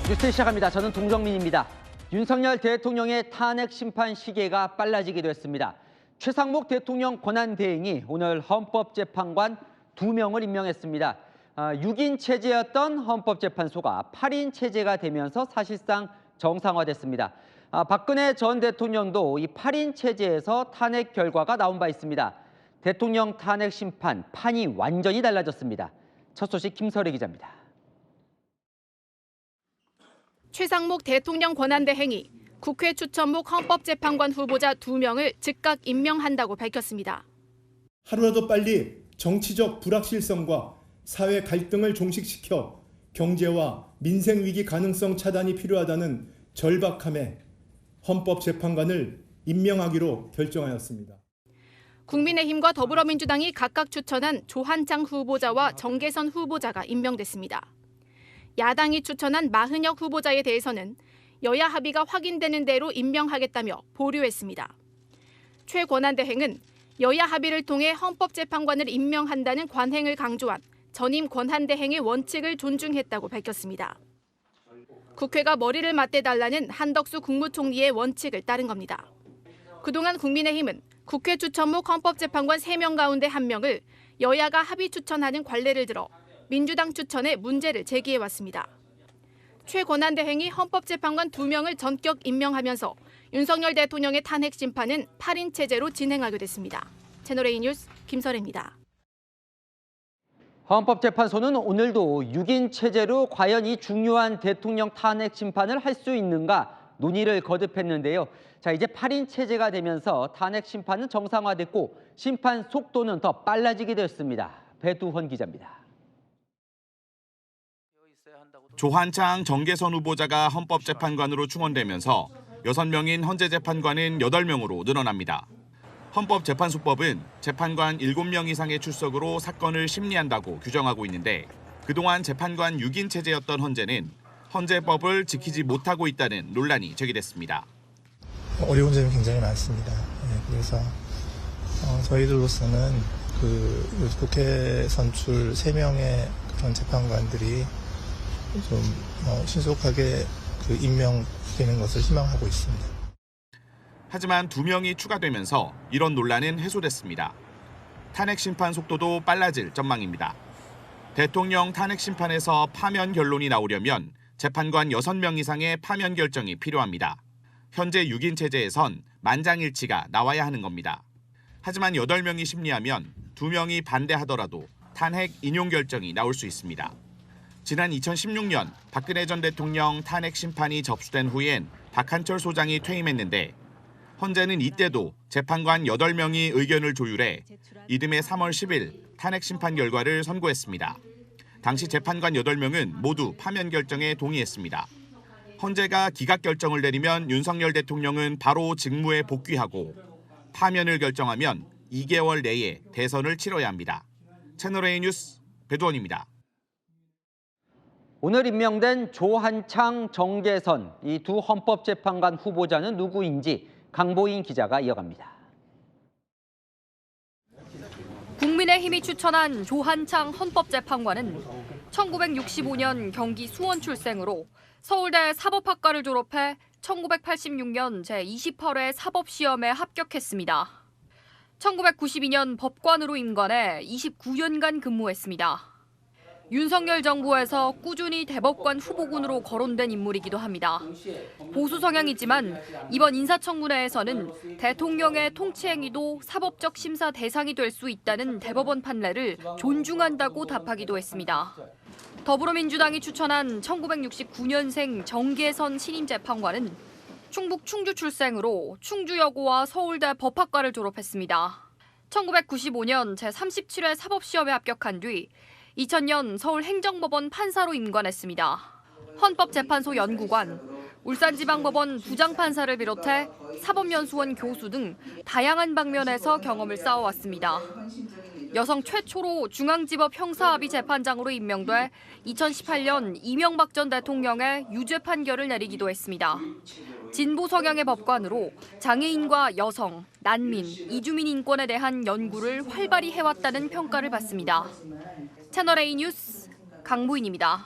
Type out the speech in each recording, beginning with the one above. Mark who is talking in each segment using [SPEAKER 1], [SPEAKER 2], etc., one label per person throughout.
[SPEAKER 1] 뉴스 시작합니다. 저는 동정민입니다. 윤석열 대통령의 탄핵 심판 시계가 빨라지기도 했습니다. 최상목 대통령 권한대행이 오늘 헌법재판관 2명을 임명했습니다. 6인 체제였던 헌법재판소가 8인 체제가 되면서 사실상 정상화됐습니다. 박근혜 전 대통령도 이 8인 체제에서 탄핵 결과가 나온 바 있습니다. 대통령 탄핵 심판 판이 완전히 달라졌습니다. 첫 소식 김설혜 기자입니다.
[SPEAKER 2] 최상목 대통령 권한대행이 국회 추천목 헌법재판관 후보자 2명을 즉각 임명한다고 밝혔습니다.
[SPEAKER 3] 하루라도 빨리 정치적 불확실성과 사회 갈등을 종식시켜 경제와 민생 위기 가능성 차단이 필요하다는 절박함에 헌법재판관을 임명하기로 결정하였습니다.
[SPEAKER 2] 국민의힘과 더불어민주당이 각각 추천한 조한창 후보자와 정계선 후보자가 임명됐습니다. 야당이 추천한 마흔혁 후보자에 대해서는 여야 합의가 확인되는 대로 임명하겠다며 보류했습니다. 최 권한대행은 여야 합의를 통해 헌법재판관을 임명한다는 관행을 강조한 전임 권한대행의 원칙을 존중했다고 밝혔습니다. 국회가 머리를 맞대달라는 한덕수 국무총리의 원칙을 따른 겁니다. 그동안 국민의힘은 국회 추천목 헌법재판관 3명 가운데 1명을 여야가 합의 추천하는 관례를 들어 민주당 추천에 문제를 제기해왔습니다. 최 권한대행이 헌법재판관 2명을 전격 임명하면서 윤석열 대통령의 탄핵 심판은 8인 체제로 진행하게 됐습니다. 채널A 뉴스 김설혜입니다.
[SPEAKER 1] 헌법재판소는 오늘도 6인 체제로 과연 이 중요한 대통령 탄핵 심판을 할 수 있는가 논의를 거듭했는데요. 이제 8인 체제가 되면서 탄핵 심판은 정상화됐고 심판 속도는 더 빨라지게 되었습니다. 배두헌 기자입니다.
[SPEAKER 4] 조한창, 정계선 후보자가 헌법재판관으로 충원되면서 6명인 헌재 재판관은 8명으로 늘어납니다. 헌법재판소법은 재판관 7명 이상의 출석으로 사건을 심리한다고 규정하고 있는데 그동안 재판관 6인 체제였던 헌재는 헌재법을 지키지 못하고 있다는 논란이 제기됐습니다.
[SPEAKER 5] 어려운 점이 굉장히 많습니다. 그래서 저희들로서는 국회 선출 3명의 그런 재판관들이 좀 신속하게 임명되는 것을 희망하고 있습니다.
[SPEAKER 4] 하지만 2명이 추가되면서 이런 논란은 해소됐습니다. 탄핵 심판 속도도 빨라질 전망입니다. 대통령 탄핵 심판에서 파면 결론이 나오려면 재판관 6명 이상의 파면 결정이 필요합니다. 현재 6인 체제에선 만장일치가 나와야 하는 겁니다. 하지만 8명이 심리하면 2명이 반대하더라도 탄핵 인용 결정이 나올 수 있습니다. 지난 2016년 박근혜 전 대통령 탄핵 심판이 접수된 후엔 박한철 소장이 퇴임했는데 헌재는 이때도 재판관 8명이 의견을 조율해 이듬해 3월 10일 탄핵 심판 결과를 선고했습니다. 당시 재판관 8명은 모두 파면 결정에 동의했습니다. 헌재가 기각 결정을 내리면 윤석열 대통령은 바로 직무에 복귀하고 파면을 결정하면 2개월 내에 대선을 치러야 합니다. 채널A 뉴스 배두헌입니다.
[SPEAKER 1] 오늘 임명된 조한창, 정계선 이 두 헌법재판관 후보자는 누구인지 강보인 기자가 이어갑니다.
[SPEAKER 6] 국민의힘이 추천한 조한창 헌법재판관은 1965년 경기 수원 출생으로 서울대 사법학과를 졸업해 1986년 제28회 사법시험에 합격했습니다. 1992년 법관으로 임관해 29년간 근무했습니다. 윤석열 정부에서 꾸준히 대법관 후보군으로 거론된 인물이기도 합니다. 보수 성향이지만 이번 인사청문회에서는 대통령의 통치행위도 사법적 심사 대상이 될 수 있다는 대법원 판례를 존중한다고 답하기도 했습니다. 더불어민주당이 추천한 1969년생 정계선 신임 재판관은 충북 충주 출생으로 충주여고와 서울대 법학과를 졸업했습니다. 1995년 제37회 사법시험에 합격한 뒤 2000년 서울행정법원 판사로 임관했습니다. 헌법재판소 연구관, 울산지방법원 부장판사를 비롯해 사법연수원 교수 등 다양한 방면에서 경험을 쌓아왔습니다. 여성 최초로 중앙지법 형사합의 재판장으로 임명돼 2018년 이명박 전 대통령의 유죄 판결을 내리기도 했습니다. 진보 성향의 법관으로 장애인과 여성, 난민, 이주민 인권에 대한 연구를 활발히 해왔다는 평가를 받습니다. 채널A 뉴스 강보인입니다.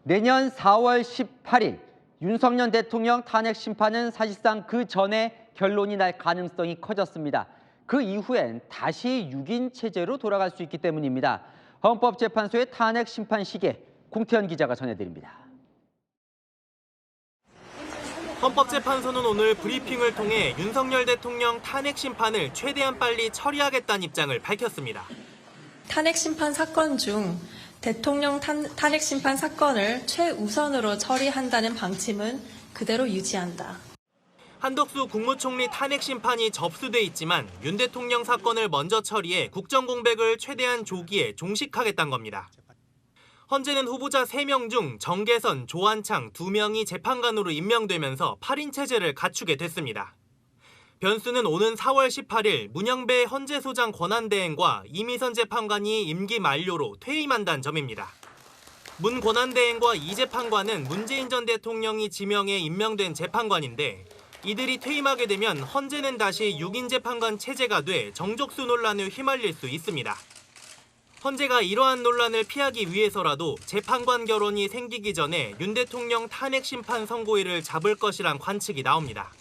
[SPEAKER 1] 내년 4월 18일 윤석열 대통령 탄핵 심판은 사실상 그 전에 결론이 날 가능성이 커졌습니다. 그 이후엔 다시 6인 체제로 돌아갈 수 있기 때문입니다. 헌법재판소의 탄핵 심판 시계 공태현 기자가 전해드립니다.
[SPEAKER 7] 헌법재판소는 오늘 브리핑을 통해 윤석열 대통령 탄핵 심판을 최대한 빨리 처리하겠다는 입장을 밝혔습니다.
[SPEAKER 8] 탄핵 심판 사건 중 대통령 탄핵 심판 사건을 최우선으로 처리한다는 방침은 그대로 유지한다.
[SPEAKER 7] 한덕수 국무총리 탄핵 심판이 접수돼 있지만 윤 대통령 사건을 먼저 처리해 국정 공백을 최대한 조기에 종식하겠다는 겁니다. 헌재는 후보자 3명 중 정계선, 조한창 2명이 재판관으로 임명되면서 8인 체제를 갖추게 됐습니다. 변수는 오는 4월 18일 문영배 헌재소장 권한대행과 이미선 재판관이 임기 만료로 퇴임한다는 점입니다. 문 권한대행과 이 재판관은 문재인 전 대통령이 지명해 임명된 재판관인데 이들이 퇴임하게 되면 헌재는 다시 6인 재판관 체제가 돼 정족수 논란을 휘말릴 수 있습니다. 헌재가 이러한 논란을 피하기 위해서라도 재판관 결혼이 생기기 전에 윤 대통령 탄핵 심판 선고일을 잡을 것이란 관측이 나옵니다.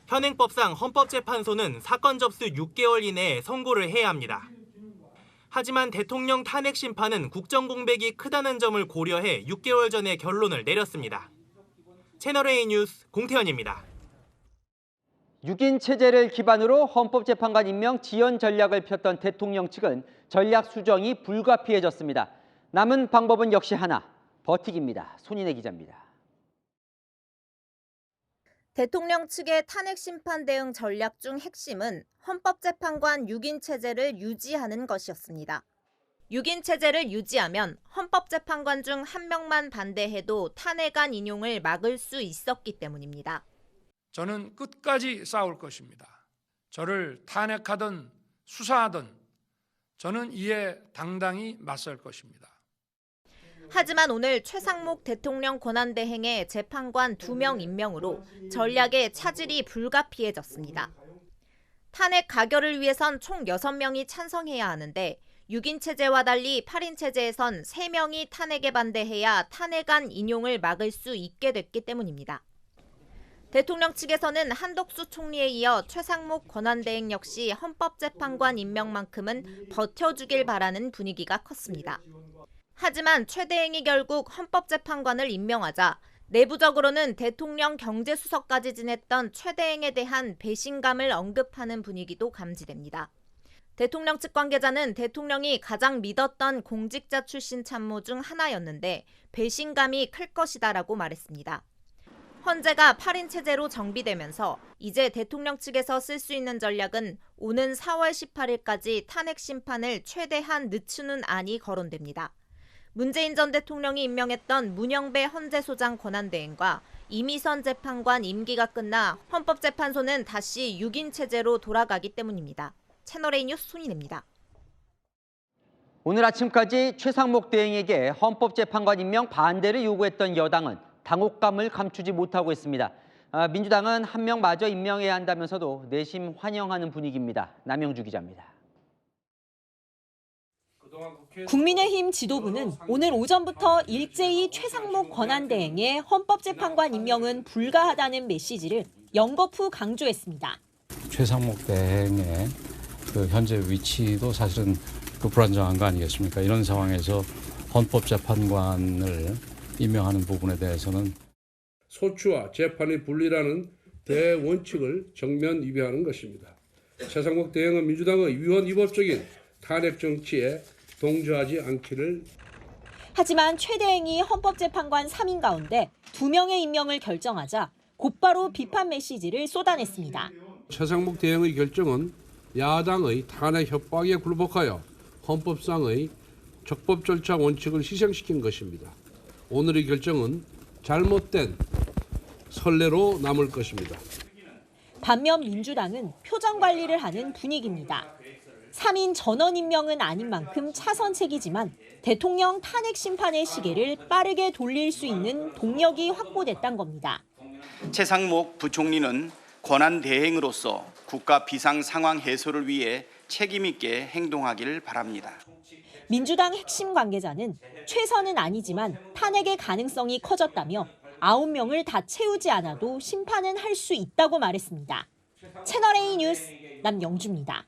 [SPEAKER 7] 현행법상 헌법재판소는 사건 접수 6개월 이내에 선고를 해야 합니다. 하지만 대통령 탄핵 심판은 국정 공백이 크다는 점을 고려해 6개월 전에 결론을 내렸습니다. 채널A 뉴스 공태현입니다.
[SPEAKER 1] 6인 체제를 기반으로 헌법재판관 임명 지연 전략을 폈던 대통령 측은 전략 수정이 불가피해졌습니다. 남은 방법은 역시 하나, 버티기입니다. 손인혜 기자입니다.
[SPEAKER 9] 대통령 측의 탄핵 심판 대응 전략 중 핵심은 헌법재판관 6인 체제를 유지하는 것이었습니다. 6인 체제를 유지하면 헌법재판관 중 1명만 반대해도 탄핵안 인용을 막을 수 있었기 때문입니다.
[SPEAKER 10] 저는 끝까지 싸울 것입니다. 저를 탄핵하든 수사하든 저는 이에 당당히 맞설 것입니다.
[SPEAKER 9] 하지만 오늘 최상목 대통령 권한대행의 재판관 2명 임명으로 전략의 차질이 불가피해졌습니다. 탄핵 가결을 위해선 총 6명이 찬성해야 하는데 6인 체제와 달리 8인 체제에선 3명이 탄핵에 반대해야 탄핵안 인용을 막을 수 있게 됐기 때문입니다. 대통령 측에서는 한덕수 총리에 이어 최상목 권한대행 역시 헌법재판관 임명만큼은 버텨주길 바라는 분위기가 컸습니다. 하지만 최 대행이 결국 헌법재판관을 임명하자 내부적으로는 대통령 경제수석까지 지냈던 최 대행에 대한 배신감을 언급하는 분위기도 감지됩니다. 대통령 측 관계자는 대통령이 가장 믿었던 공직자 출신 참모 중 하나였는데 배신감이 클 것이다라고 말했습니다. 헌재가 8인 체제로 정비되면서 이제 대통령 측에서 쓸 수 있는 전략은 오는 4월 18일까지 탄핵 심판을 최대한 늦추는 안이 거론됩니다. 문재인 전 대통령이 임명했던 문영배 헌재소장 권한대행과 이미선 재판관 임기가 끝나 헌법재판소는 다시 6인 체제로 돌아가기 때문입니다. 채널A 뉴스 손인혜입니다.
[SPEAKER 1] 오늘 아침까지 최상목 대행에게 헌법재판관 임명 반대를 요구했던 여당은 당혹감을 감추지 못하고 있습니다. 민주당은 1명 마저 임명해야 한다면서도 내심 환영하는 분위기입니다. 남영주 기자입니다.
[SPEAKER 11] 국민의힘 지도부는 오늘 오전부터 일제히 최상목 권한대행의 헌법재판관 임명은 불가하다는 메시지를 연거푸 강조했습니다.
[SPEAKER 12] 최상목 대행의 현재 위치도 사실은 불안정한 거 아니겠습니까? 이런 상황에서 헌법재판관을 임명하는 부분에 대해서는
[SPEAKER 13] 소추와 재판의 분리라는 대원칙을 정면 위배하는 것입니다. 최상목 대행은 민주당의 위헌 위법적인 탄핵 정치에 동조하지 않기를.
[SPEAKER 11] 하지만 최 대행이 헌법재판관 3인 가운데 2명의 임명을 결정하자 곧바로 비판 메시지를 쏟아냈습니다.
[SPEAKER 13] 최상목 대행의 결정은 야당의 탄핵 협박에 굴복하여 헌법상의 적법 절차 원칙을 희생시킨 것입니다. 오늘의 결정은 잘못된 선례로 남을 것입니다.
[SPEAKER 11] 반면 민주당은 표정 관리를 하는 분위기입니다. 3인 전원 임명은 아닌 만큼 차선책이지만 대통령 탄핵 심판의 시계를 빠르게 돌릴 수 있는 동력이 확보됐다는 겁니다.
[SPEAKER 14] 최상목 부총리는 권한 대행으로서 국가 비상 상황 해소를 위해 책임 있게 행동하기를 바랍니다.
[SPEAKER 11] 민주당 핵심 관계자는 최선은 아니지만 탄핵의 가능성이 커졌다며 9명을 다 채우지 않아도 심판은 할 수 있다고 말했습니다. 채널A 뉴스 남영주입니다.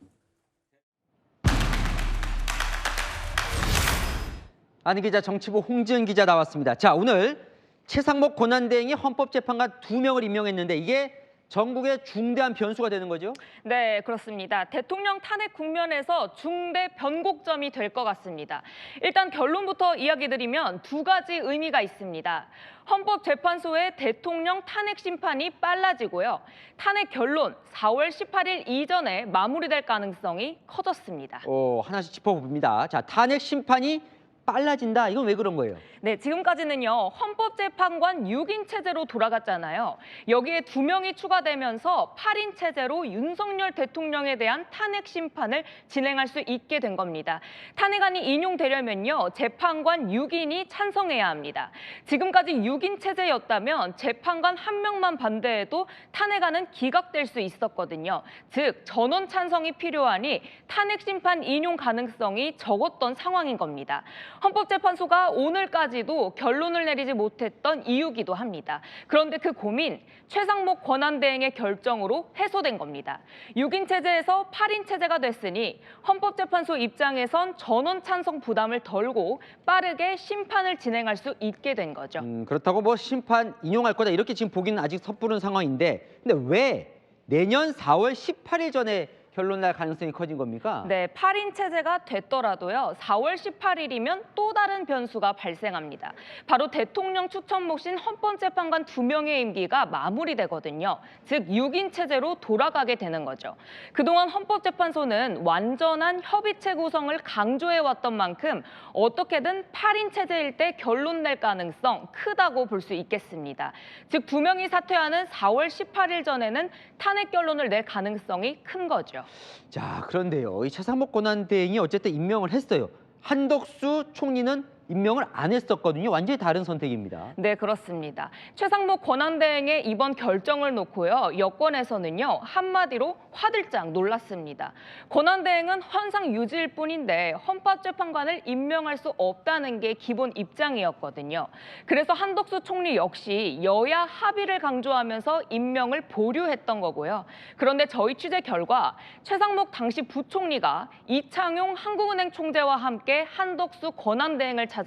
[SPEAKER 1] 안희 기자, 정치부 홍지은 기자 나왔습니다. 자, 오늘 최상목 권한대행이 헌법재판관 2명을 임명했는데 이게 전국의 중대한 변수가 되는 거죠?
[SPEAKER 15] 네, 그렇습니다. 대통령 탄핵 국면에서 중대 변곡점이 될 것 같습니다. 일단 결론부터 이야기 드리면 두 가지 의미가 있습니다. 헌법재판소의 대통령 탄핵 심판이 빨라지고요. 탄핵 결론 4월 18일 이전에 마무리될 가능성이 커졌습니다.
[SPEAKER 1] 하나씩 짚어봅니다. 자, 탄핵 심판이 빨라진다. 이건 왜 그런 거예요?
[SPEAKER 15] 네, 지금까지는요. 헌법재판관 6인 체제로 돌아갔잖아요. 여기에 2명이 추가되면서 8인 체제로 윤석열 대통령에 대한 탄핵 심판을 진행할 수 있게 된 겁니다. 탄핵안이 인용되려면요. 재판관 6인이 찬성해야 합니다. 지금까지 6인 체제였다면 재판관 1명만 반대해도 탄핵안은 기각될 수 있었거든요. 즉, 전원 찬성이 필요하니 탄핵 심판 인용 가능성이 적었던 상황인 겁니다. 헌법재판소가 오늘까지도 결론을 내리지 못했던 이유기도 합니다. 그런데 그 고민, 최상목 권한대행의 결정으로 해소된 겁니다. 6인 체제에서 8인 체제가 됐으니 헌법재판소 입장에선 전원 찬성 부담을 덜고 빠르게 심판을 진행할 수 있게 된 거죠.
[SPEAKER 1] 그렇다고 뭐 심판 인용할 거다 이렇게 지금 보기는 아직 섣부른 상황인데, 근데 왜 내년 4월 18일 전에 결론 날 가능성이 커진 겁니까?
[SPEAKER 15] 네, 8인 체제가 됐더라도요. 4월 18일이면 또 다른 변수가 발생합니다. 바로 대통령 추천 몫인 헌법재판관 2명의 임기가 마무리되거든요. 즉 6인 체제로 돌아가게 되는 거죠. 그동안 헌법재판소는 완전한 협의체 구성을 강조해왔던 만큼 어떻게든 8인 체제일 때 결론 낼 가능성 크다고 볼 수 있겠습니다. 즉 2명이 사퇴하는 4월 18일 전에는 탄핵 결론을 낼 가능성이 큰 거죠.
[SPEAKER 1] 자, 그런데요. 이 최상목 권한대행이 어쨌든 임명을 했어요. 한덕수 총리는 임명을 안 했었거든요. 완전히 다른 선택입니다.
[SPEAKER 15] 네, 그렇습니다. 최상목 권한대행의 이번 결정을 놓고요. 여권에서는요. 한마디로 화들짝 놀랐습니다. 권한대행은 현상 유지일 뿐인데 헌법재판관을 임명할 수 없다는 게 기본 입장이었거든요. 그래서 한덕수 총리 역시 여야 합의를 강조하면서 임명을 보류했던 거고요. 그런데 저희 취재 결과 최상목 당시 부총리가 이창용 한국은행 총재와 함께 한덕수 권한대행을 찾아가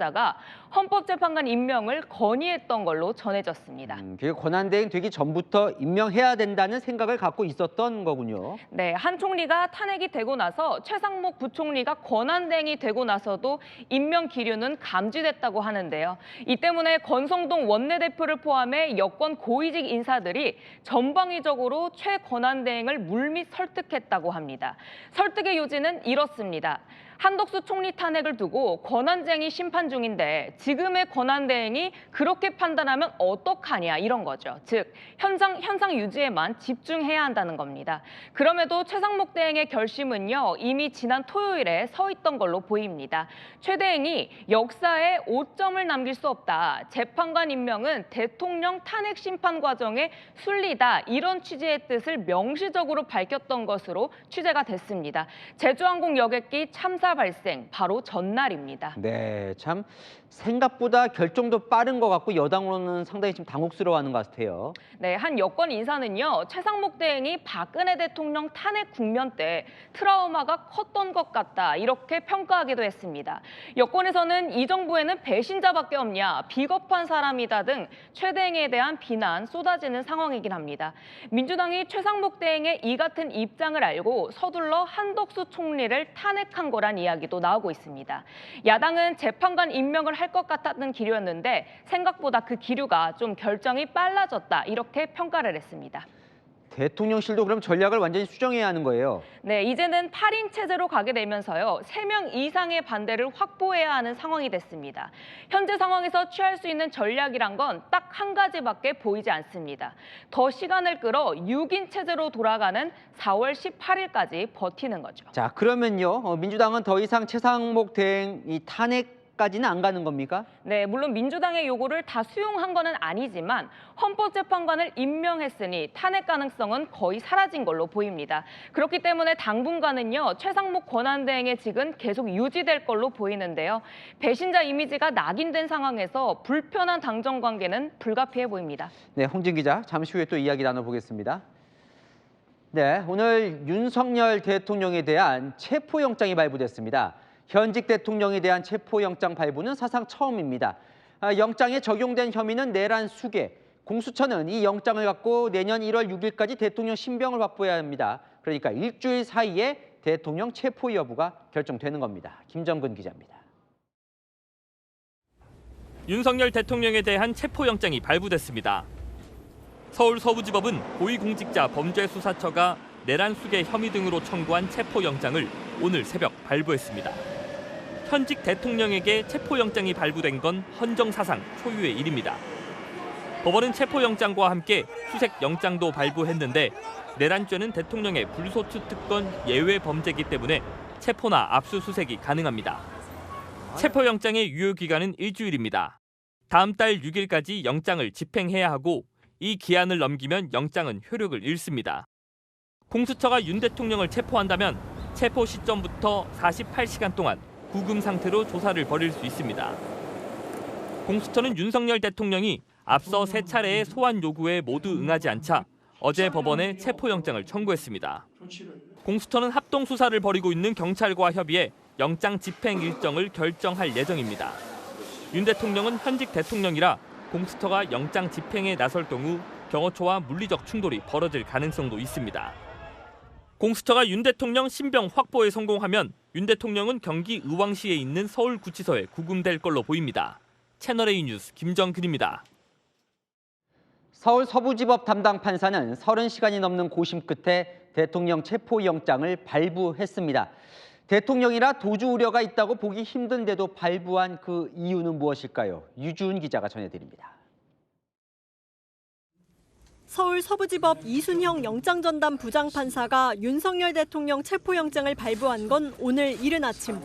[SPEAKER 15] 헌법재판관 임명을 건의했던 걸로 전해졌습니다.
[SPEAKER 1] 그게 권한대행 되기 전부터 임명해야 된다는 생각을 갖고 있었던 거군요.
[SPEAKER 15] 네, 한 총리가 탄핵이 되고 나서 최상목 부총리가 권한대행이 되고 나서도 임명 기류는 감지됐다고 하는데요. 이 때문에 권성동 원내대표를 포함해 여권 고위직 인사들이 전방위적으로 최 권한대행을 물밑 설득했다고 합니다. 설득의 요지는 이렇습니다. 한덕수 총리 탄핵을 두고 권한쟁의 심판 중인데 지금의 권한대행이 그렇게 판단하면 어떡하냐 이런 거죠. 즉 현상 유지에만 집중해야 한다는 겁니다. 그럼에도 최상목 대행의 결심은요. 이미 지난 토요일에 서 있던 걸로 보입니다. 최 대행이 역사에 오점을 남길 수 없다. 재판관 임명은 대통령 탄핵 심판 과정의 순리다. 이런 취지의 뜻을 명시적으로 밝혔던 것으로 취재가 됐습니다. 제주항공 여객기 참사 발생 바로 전날입니다.
[SPEAKER 1] 네, 참 생각보다 결정도 빠른 것 같고 여당으로는 상당히 좀 당혹스러워하는 것 같아요.
[SPEAKER 15] 네, 한 여권 인사는요. 최상목 대행이 박근혜 대통령 탄핵 국면 때 트라우마가 컸던 것 같다 이렇게 평가하기도 했습니다. 여권에서는 이 정부에는 배신자밖에 없냐, 비겁한 사람이다 등 최 대행에 대한 비난 쏟아지는 상황이긴 합니다. 민주당이 최상목 대행의 이 같은 입장을 알고 서둘러 한덕수 총리를 탄핵한 거란 이야기도 나오고 있습니다. 야당은 재판관 임명을 할 것 같았던 기류였는데 생각보다 그 기류가 좀 결정이 빨라졌다 이렇게 평가를 했습니다.
[SPEAKER 1] 대통령실도 그럼 전략을 완전히 수정해야 하는 거예요.
[SPEAKER 15] 네, 이제는 8인 체제로 가게 되면서요. 3명 이상의 반대를 확보해야 하는 상황이 됐습니다. 현재 상황에서 취할 수 있는 전략이란 건 딱 한 가지밖에 보이지 않습니다. 더 시간을 끌어 6인 체제로 돌아가는 4월 18일까지 버티는 거죠.
[SPEAKER 1] 자, 그러면요. 민주당은 더 이상 최상목 대행 이 탄핵 탄핵까지는 안 가는 겁니까?
[SPEAKER 15] 네, 물론 민주당의 요구를 다 수용한 건 아니지만 헌법재판관을 임명했으니 탄핵 가능성은 거의 사라진 걸로 보입니다. 그렇기 때문에 당분간은요, 최상목 권한대행의 직은 계속 유지될 걸로 보이는데요. 배신자 이미지가 낙인된 상황에서 불편한 당정 관계는 불가피해 보입니다.
[SPEAKER 1] 네, 홍진 기자, 잠시 후에 또 이야기 나눠보겠습니다. 네, 오늘 윤석열 대통령에 대한 체포영장이 발부됐습니다. 현직 대통령에 대한 체포영장 발부는 사상 처음입니다. 영장에 적용된 혐의는 내란 수괴. 공수처는 이 영장을 갖고 내년 1월 6일까지 대통령 신병을 확보해야 합니다. 그러니까 일주일 사이에 대통령 체포 여부가 결정되는 겁니다. 김정근 기자입니다.
[SPEAKER 16] 윤석열 대통령에 대한 체포영장이 발부됐습니다. 서울 서부지법은 고위공직자 범죄수사처가 내란 수괴 혐의 등으로 청구한 체포영장을 오늘 새벽 발부했습니다. 현직 대통령에게 체포영장이 발부된 건 헌정사상 초유의 일입니다. 법원은 체포영장과 함께 수색영장도 발부했는데 내란죄는 대통령의 불소추 특권 예외 범죄이기 때문에 체포나 압수수색이 가능합니다. 체포영장의 유효기간은 일주일입니다. 다음 달 6일까지 영장을 집행해야 하고 이 기한을 넘기면 영장은 효력을 잃습니다. 공수처가 윤 대통령을 체포한다면 체포 시점부터 48시간 동안 구금 상태로 조사를 벌일 수 있습니다. 공수처는 윤석열 대통령이 앞서 3차례의 소환 요구에 모두 응하지 않자 어제 법원에 체포영장을 청구했습니다. 공수처는 합동 수사를 벌이고 있는 경찰과 협의해 영장 집행 일정을 결정할 예정입니다. 윤 대통령은 현직 대통령이라 공수처가 영장 집행에 나설 경우 경호처와 물리적 충돌이 벌어질 가능성도 있습니다. 공수처가 윤 대통령 신병 확보에 성공하면 윤 대통령은 경기 의왕시에 있는 서울구치소에 구금될 걸로 보입니다. 채널A 뉴스 김정근입니다.
[SPEAKER 1] 서울 서부지법 담당 판사는 30시간이 넘는 고심 끝에 대통령 체포영장을 발부했습니다. 대통령이라 도주 우려가 있다고 보기 힘든데도 발부한 그 이유는 무엇일까요? 유주은 기자가 전해드립니다.
[SPEAKER 17] 서울 서부지법 이순형 영장전담 부장판사가 윤석열 대통령 체포영장을 발부한 건 오늘 이른 아침.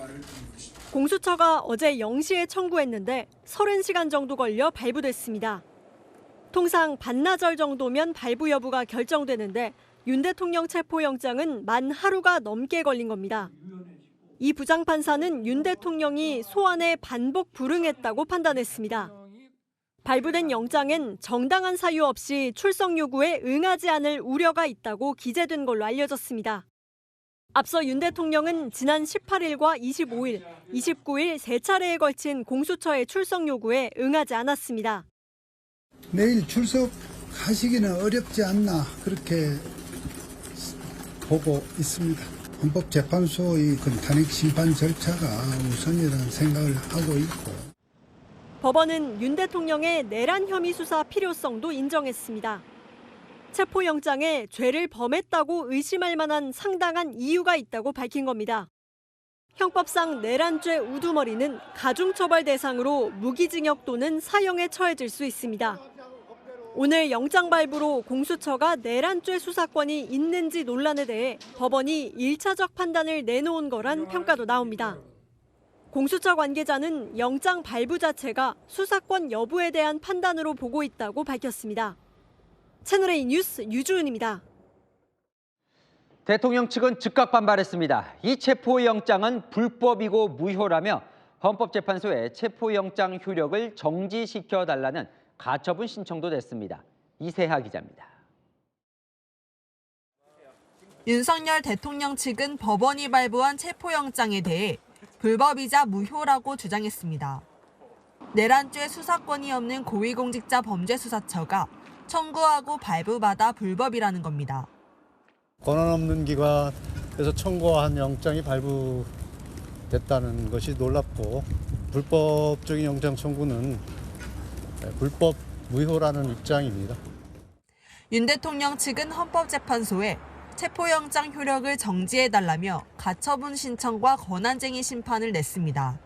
[SPEAKER 17] 공수처가 어제 0시에 청구했는데 30시간 정도 걸려 발부됐습니다. 통상 반나절 정도면 발부 여부가 결정되는데 윤 대통령 체포영장은 만 하루가 넘게 걸린 겁니다. 이 부장판사는 윤 대통령이 소환에 반복 불응했다고 판단했습니다. 발부된 영장엔 정당한 사유 없이 출석 요구에 응하지 않을 우려가 있다고 기재된 걸로 알려졌습니다. 앞서 윤 대통령은 지난 18일과 25일, 29일 3차례에 걸친 공수처의 출석 요구에 응하지 않았습니다.
[SPEAKER 18] 내일 출석하시기는 어렵지 않나 그렇게 보고 있습니다. 헌법재판소의 탄핵 심판 절차가 우선이라는 생각을 하고 있고.
[SPEAKER 17] 법원은 윤 대통령의 내란 혐의 수사 필요성도 인정했습니다. 체포영장에 죄를 범했다고 의심할 만한 상당한 이유가 있다고 밝힌 겁니다. 형법상 내란죄 우두머리는 가중처벌 대상으로 무기징역 또는 사형에 처해질 수 있습니다. 오늘 영장 발부로 공수처가 내란죄 수사권이 있는지 논란에 대해 법원이 1차적 판단을 내놓은 거란 평가도 나옵니다. 공수처 관계자는 영장 발부 자체가 수사권 여부에 대한 판단으로 보고 있다고 밝혔습니다. 채널A 뉴스 유주은입니다.
[SPEAKER 1] 대통령 측은 즉각 반발했습니다. 이 체포영장은 불법이고 무효라며 헌법재판소에 체포영장 효력을 정지시켜달라는 가처분 신청도 냈습니다. 이세하 기자입니다.
[SPEAKER 19] 윤석열 대통령 측은 법원이 발부한 체포영장에 대해 불법이자 무효라고 주장했습니다. 내란죄 수사권이 없는 고위공직자 범죄수사처가 청구하고 발부받아 불법이라는 겁니다.
[SPEAKER 20] 권한 없는 기관에서 청구한 영장이 발부됐다는 것이 놀랍고 불법적인 영장 청구는 불법 무효라는 입장입니다.
[SPEAKER 19] 윤 대통령 측은 헌법재판소에 체포영장 효력을 정지해달라며 가처분 신청과 권한쟁의 심판을 냈습니다.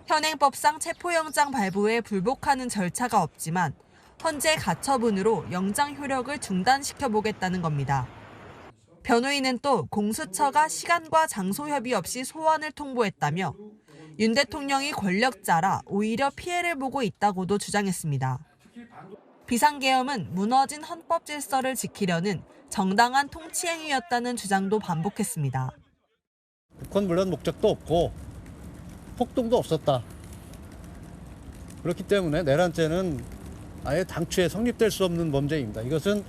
[SPEAKER 19] 현행법상 체포영장 발부에 불복하는 절차가 없지만 현재 가처분으로 영장 효력을 중단시켜보겠다는 겁니다. 변호인은 또 공수처가 시간과 장소 협의 없이 소환을 통보했다며 윤 대통령이 권력자라 오히려 피해를 보고 있다고도 주장했습니다. 비상계엄은 무너진 헌법 질서를 지키려는 정당한 통치 행위였다는 주장도 반복했습니다.
[SPEAKER 20] 북한 물론 목적도 없고 폭동도 없었다. 그렇기 때문에 내란죄는 아예 당초에 성립될 수 없는 범죄입니다. 이것은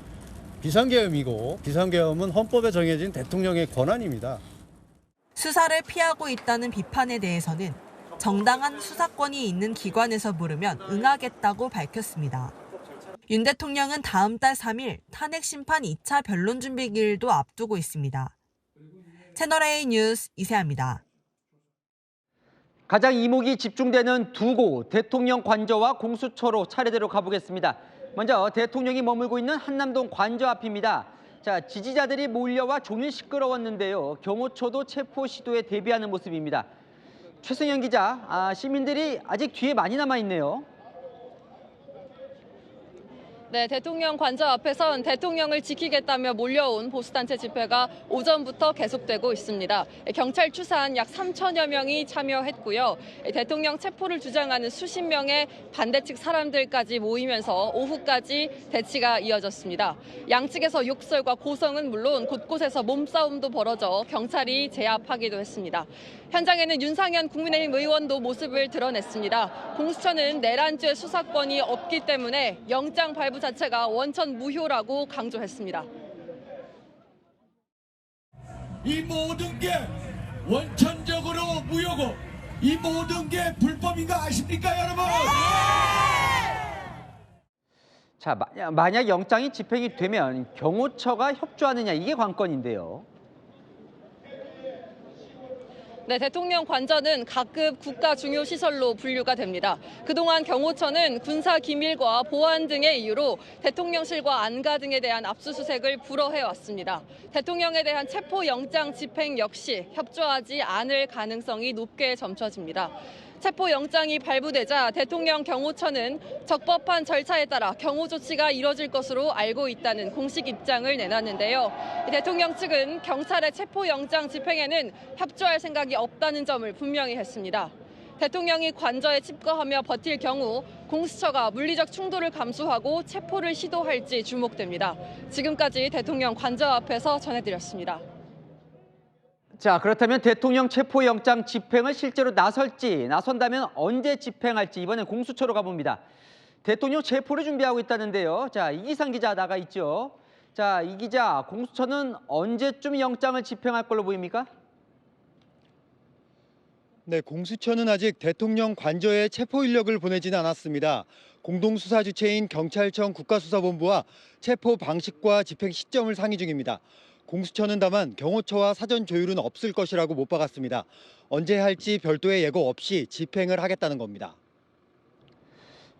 [SPEAKER 20] 비상계엄이고 비상계엄은 헌법에 정해진 대통령의 권한입니다.
[SPEAKER 19] 수사를 피하고 있다는 비판에 대해서는 정당한 수사권이 있는 기관에서 물으면 응하겠다고 밝혔습니다. 윤 대통령은 다음 달 3일 탄핵 심판 2차 변론 준비 기일도 앞두고 있습니다. 채널A 뉴스 이세아입니다.
[SPEAKER 1] 가장 이목이 집중되는 두 곳, 대통령 관저와 공수처로 차례대로 가보겠습니다. 먼저 대통령이 머물고 있는 한남동 관저 앞입니다. 자, 지지자들이 몰려와 종일 시끄러웠는데요. 경호처도 체포 시도에 대비하는 모습입니다. 최승현 기자, 시민들이 아직 뒤에 많이 남아 있네요.
[SPEAKER 21] 네, 대통령 관저 앞에선 대통령을 지키겠다며 몰려온 보수단체 집회가 오전부터 계속되고 있습니다. 경찰 추산 약 3천여 명이 참여했고요. 대통령 체포를 주장하는 수십 명의 반대 측 사람들까지 모이면서 오후까지 대치가 이어졌습니다. 양측에서 욕설과 고성은 물론 곳곳에서 몸싸움도 벌어져 경찰이 제압하기도 했습니다. 현장에는 윤상현 국민의힘 의원도 모습을 드러냈습니다. 공수처는 내란죄 수사권이 없기 때문에 영장 발부 자체가 원천 무효라고 강조했습니다.
[SPEAKER 22] 이 모든 게 원천적으로 무효고 이 모든 게 불법인 거 아십니까, 여러분?
[SPEAKER 1] 자, 만약 영장이 집행이 되면 경호처가 협조하느냐, 이게 관건인데요.
[SPEAKER 21] 네, 대통령 관저는 각급 국가 중요 시설로 분류가 됩니다. 그동안 경호처는 군사 기밀과 보안 등의 이유로 대통령실과 안가 등에 대한 압수수색을 불허해 왔습니다. 대통령에 대한 체포 영장 집행 역시 협조하지 않을 가능성이 높게 점쳐집니다. 체포 영장이 발부되자 대통령 경호처는 적법한 절차에 따라 경호 조치가 이뤄질 것으로 알고 있다는 공식 입장을 내놨는데요. 대통령 측은 경찰의 체포 영장 집행에는 협조할 생각이 없다는 점을 분명히 했습니다. 대통령이 관저에 집거하며 버틸 경우 공수처가 물리적 충돌을 감수하고 체포를 시도할지 주목됩니다. 지금까지 대통령 관저 앞에서 전해드렸습니다.
[SPEAKER 1] 자, 그렇다면 대통령 체포영장 집행을 실제로 나선다면 언제 집행할지 이번엔 공수처로 가봅니다. 대통령 체포를 준비하고 있다는데요. 자, 이기상 기자 나가 있죠. 자, 이 기자, 공수처는 언제쯤 영장을 집행할 걸로 보입니까?
[SPEAKER 23] 네, 공수처는 아직 대통령 관저에 체포 인력을 보내지는 않았습니다. 공동수사 주체인 경찰청 국가수사본부와 체포 방식과 집행 시점을 상의 중입니다. 공수처는 다만 경호처와 사전 조율은 없을 것이라고 못 박았습니다. 언제 할지 별도의 예고 없이 집행을 하겠다는 겁니다.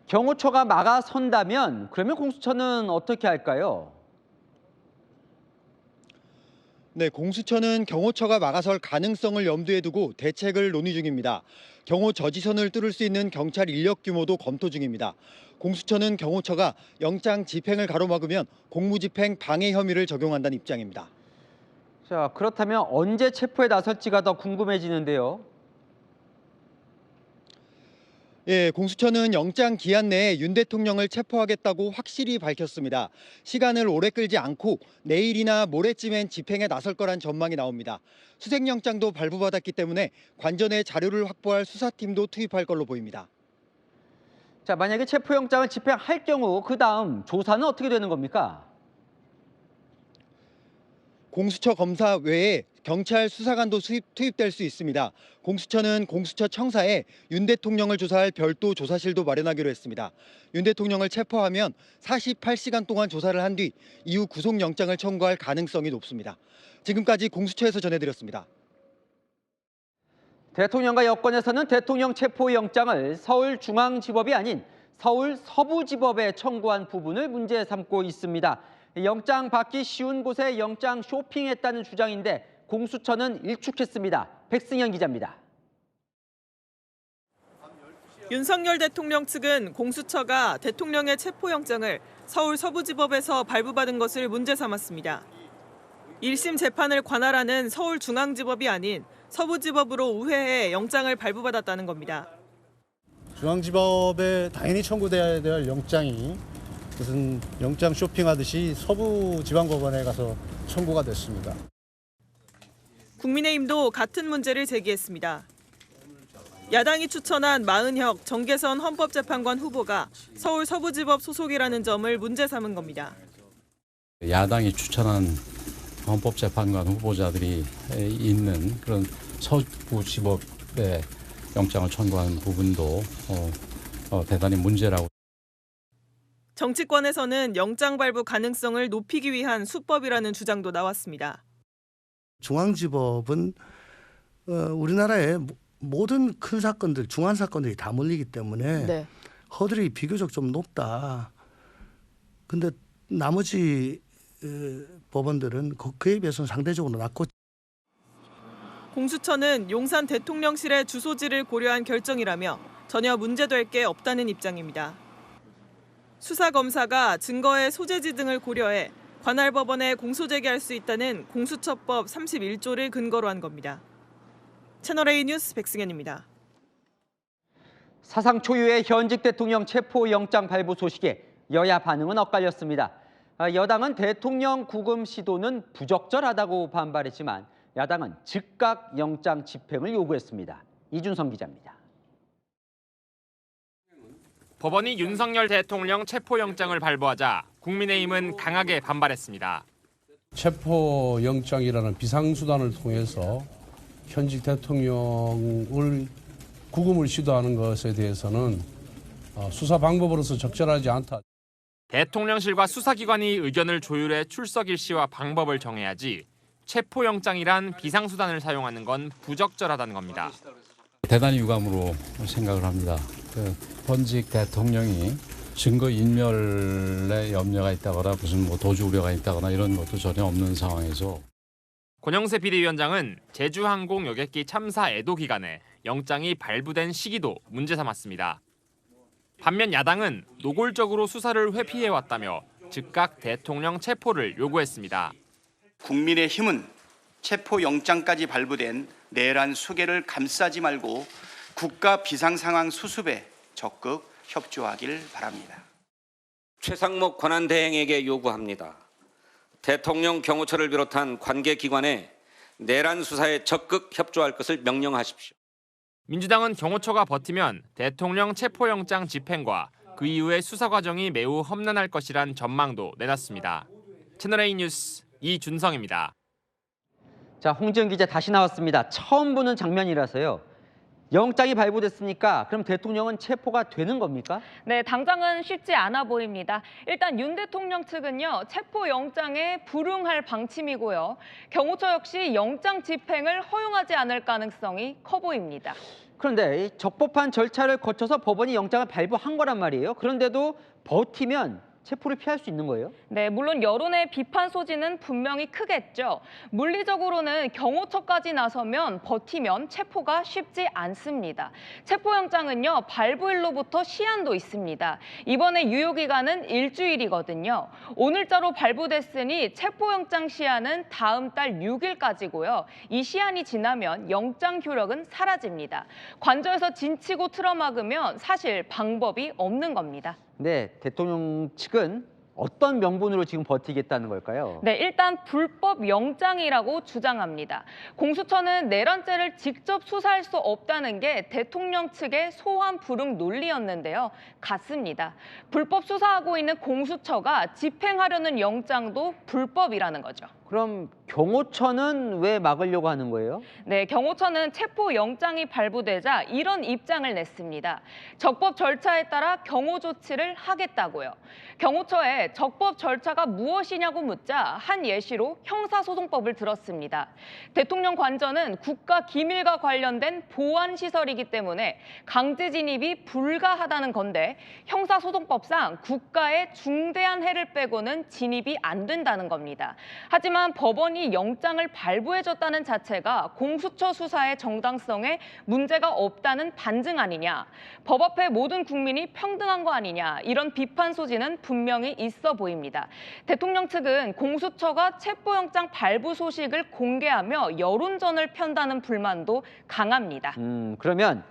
[SPEAKER 1] 경호처가 막아선다면 그러면 공수처는 어떻게 할까요?
[SPEAKER 23] 네, 공수처는 경호처가 막아설 가능성을 염두에 두고 대책을 논의 중입니다. 경호 저지선을 뚫을 수 있는 경찰 인력 규모도 검토 중입니다. 공수처는 경호처가 영장 집행을 가로막으면 공무집행 방해 혐의를 적용한다는 입장입니다.
[SPEAKER 1] 자, 그렇다면 언제 체포에 나설지가 더 궁금해지는데요.
[SPEAKER 23] 예, 공수처는 영장 기한 내에 윤 대통령을 체포하겠다고 확실히 밝혔습니다. 시간을 오래 끌지 않고 내일이나 모레쯤엔 집행에 나설 거란 전망이 나옵니다. 수색영장도 발부받았기 때문에 관저 내 자료를 확보할 수사팀도 투입할 걸로 보입니다.
[SPEAKER 1] 자, 만약에 체포영장을 집행할 경우 그 다음 조사는 어떻게 되는 겁니까?
[SPEAKER 23] 공수처 검사 외에 경찰 수사관도 투입될 수 있습니다. 공수처는 공수처청사에 윤 대통령을 조사할 별도 조사실도 마련하기로 했습니다. 윤 대통령을 체포하면 48시간 동안 조사를 한 뒤 이후 구속영장을 청구할 가능성이 높습니다. 지금까지 공수처에서 전해드렸습니다.
[SPEAKER 1] 대통령과 여권에서는 대통령 체포영장을 서울중앙지법이 아닌 서울 서부지법에 청구한 부분을 문제 삼고 있습니다. 영장 받기 쉬운 곳에 영장 쇼핑했다는 주장인데 공수처는 일축했습니다. 백승현 기자입니다.
[SPEAKER 24] 윤석열 대통령 측은 공수처가 대통령의 체포영장을 서울 서부지법에서 발부받은 것을 문제 삼았습니다. 1심 재판을 관할하는 서울중앙지법이 아닌 서부지법으로 우회해 영장을 발부받았다는 겁니다.
[SPEAKER 20] 중앙지법에 당연히 청구돼야 될 영장이 무슨 영장 쇼핑하듯이 서부지방법원에 가서 청구가 됐습니다.
[SPEAKER 24] 국민의힘도 같은 문제를 제기했습니다. 야당이 추천한 마은혁 정계선 헌법재판관 후보가 서울 서부지법 소속이라는 점을 문제 삼은 겁니다.
[SPEAKER 12] 야당이 추천한 헌법재판관 후보자들이 있는 그런 서부지법에 영장을 청구한 부분도 대단히 문제라고.
[SPEAKER 24] 정치권에서는 영장 발부 가능성을 높이기 위한 수법이라는 주장도 나왔습니다.
[SPEAKER 2] 중앙지법은 우리나라의 모든 큰 사건들, 중한 사건들이 다 몰리기 때문에
[SPEAKER 3] 네.
[SPEAKER 2] 허들이 비교적 좀 높다. 근데 나머지 법원들은 그에 비해서는 상대적으로 낮고.
[SPEAKER 24] 공수처는 용산 대통령실의 주소지를 고려한 결정이라며 전혀 문제될 게 없다는 입장입니다. 수사검사가 증거의 소재지 등을 고려해 관할 법원에 공소제기할 수 있다는 공수처법 31조를 근거로 한 겁니다. 채널A 뉴스 백승현입니다.
[SPEAKER 1] 사상 초유의 현직 대통령 체포영장 발부 소식에 여야 반응은 엇갈렸습니다. 여당은 대통령 구금 시도는 부적절하다고 반발했지만 야당은 즉각 영장 집행을 요구했습니다. 이준성 기자입니다.
[SPEAKER 4] 법원이 윤석열 대통령 체포영장을 발부하자 국민의힘은 강하게 반발했습니다.
[SPEAKER 13] 체포영장이라는 비상수단을 통해서 현직 대통령을 구금을 시도하는 것에 대해서는 수사 방법으로서 적절하지 않다.
[SPEAKER 4] 대통령실과 수사기관이 의견을 조율해 출석 일시와 방법을 정해야지 체포영장이란 비상수단을 사용하는 건 부적절하다는 겁니다.
[SPEAKER 12] 대단히 유감으로 생각을 합니다. 현직 대통령이 증거인멸에 염려가 있다거나 무슨 도주 우려가 있다거나 이런 것도 전혀 없는 상황에서
[SPEAKER 4] 권영세 비대위원장은 제주항공 여객기 참사 애도 기간에 영장이 발부된 시기도 문제 삼았습니다. 반면 야당은 노골적으로 수사를 회피해왔다며 즉각 대통령 체포를 요구했습니다.
[SPEAKER 14] 국민의힘은 체포영장까지 발부된 내란 수개를 감싸지 말고 국가 비상상황 수습에 적극 협조하길 바랍니다.
[SPEAKER 5] 최상목 권한대행에게 요구합니다. 대통령 경호처를 비롯한 관계기관에 내란 수사에 적극 협조할 것을 명령하십시오.
[SPEAKER 4] 민주당은 경호처가 버티면 대통령 체포영장 집행과 그 이후의 수사 과정이 매우 험난할 것이란 전망도 내놨습니다. 채널A 뉴스 이준성입니다.
[SPEAKER 1] 자, 홍지은 기자 다시 나왔습니다. 처음 보는 장면이라서요. 영장이 발부됐으니까 그럼 대통령은 체포가 되는 겁니까?
[SPEAKER 15] 네, 당장은 쉽지 않아 보입니다. 일단 윤 대통령 측은요, 체포영장에 불응할 방침이고요. 경호처 역시 영장 집행을 허용하지 않을 가능성이 커 보입니다.
[SPEAKER 1] 그런데 적법한 절차를 거쳐서 법원이 영장을 발부한 거란 말이에요. 그런데도 버티면 체포를 피할 수 있는 거예요?
[SPEAKER 15] 네, 물론 여론의 비판 소지는 분명히 크겠죠. 물리적으로는 경호처까지 나서면 버티면 체포가 쉽지 않습니다. 체포영장은요, 발부일로부터 시한도 있습니다. 이번에 유효기간은 일주일이거든요. 오늘자로 발부됐으니 체포영장 시한은 다음 달 6일까지고요. 이 시한이 지나면 영장 효력은 사라집니다. 관저에서 진치고 틀어막으면 사실 방법이 없는 겁니다.
[SPEAKER 1] 네, 대통령 측은 어떤 명분으로 지금 버티겠다는 걸까요?
[SPEAKER 15] 네, 일단 불법 영장이라고 주장합니다. 공수처는 내란죄를 직접 수사할 수 없다는 게 대통령 측의 소환 불응 논리였는데요. 같습니다. 불법 수사하고 있는 공수처가 집행하려는 영장도 불법이라는 거죠.
[SPEAKER 1] 그럼 경호처는 왜 막으려고 하는 거예요?
[SPEAKER 15] 네, 경호처는 체포영장이 발부되자 이런 입장을 냈습니다. 적법 절차에 따라 경호 조치를 하겠다고요. 경호처에 적법 절차가 무엇이냐고 묻자 한 예시로 형사소송법을 들었습니다. 대통령 관저는 국가 기밀과 관련된 보안시설이기 때문에 강제 진입이 불가하다는 건데 형사소송법상 국가에 중대한 해를 빼고는 진입이 안 된다는 겁니다. 하지만 법원이 법원이 영장을 발부해줬다는 자체가 공수처 수사의 정당성에 문제가 없다는 반증 아니냐, 법 앞에 모든 국민이 평등한 거 아니냐, 이런 비판 소지는 분명히 있어 보입니다. 대통령 측은 공수처가 체포영장 발부 소식을 공개하며 여론전을 편다는 불만도 강합니다.
[SPEAKER 1] 그러면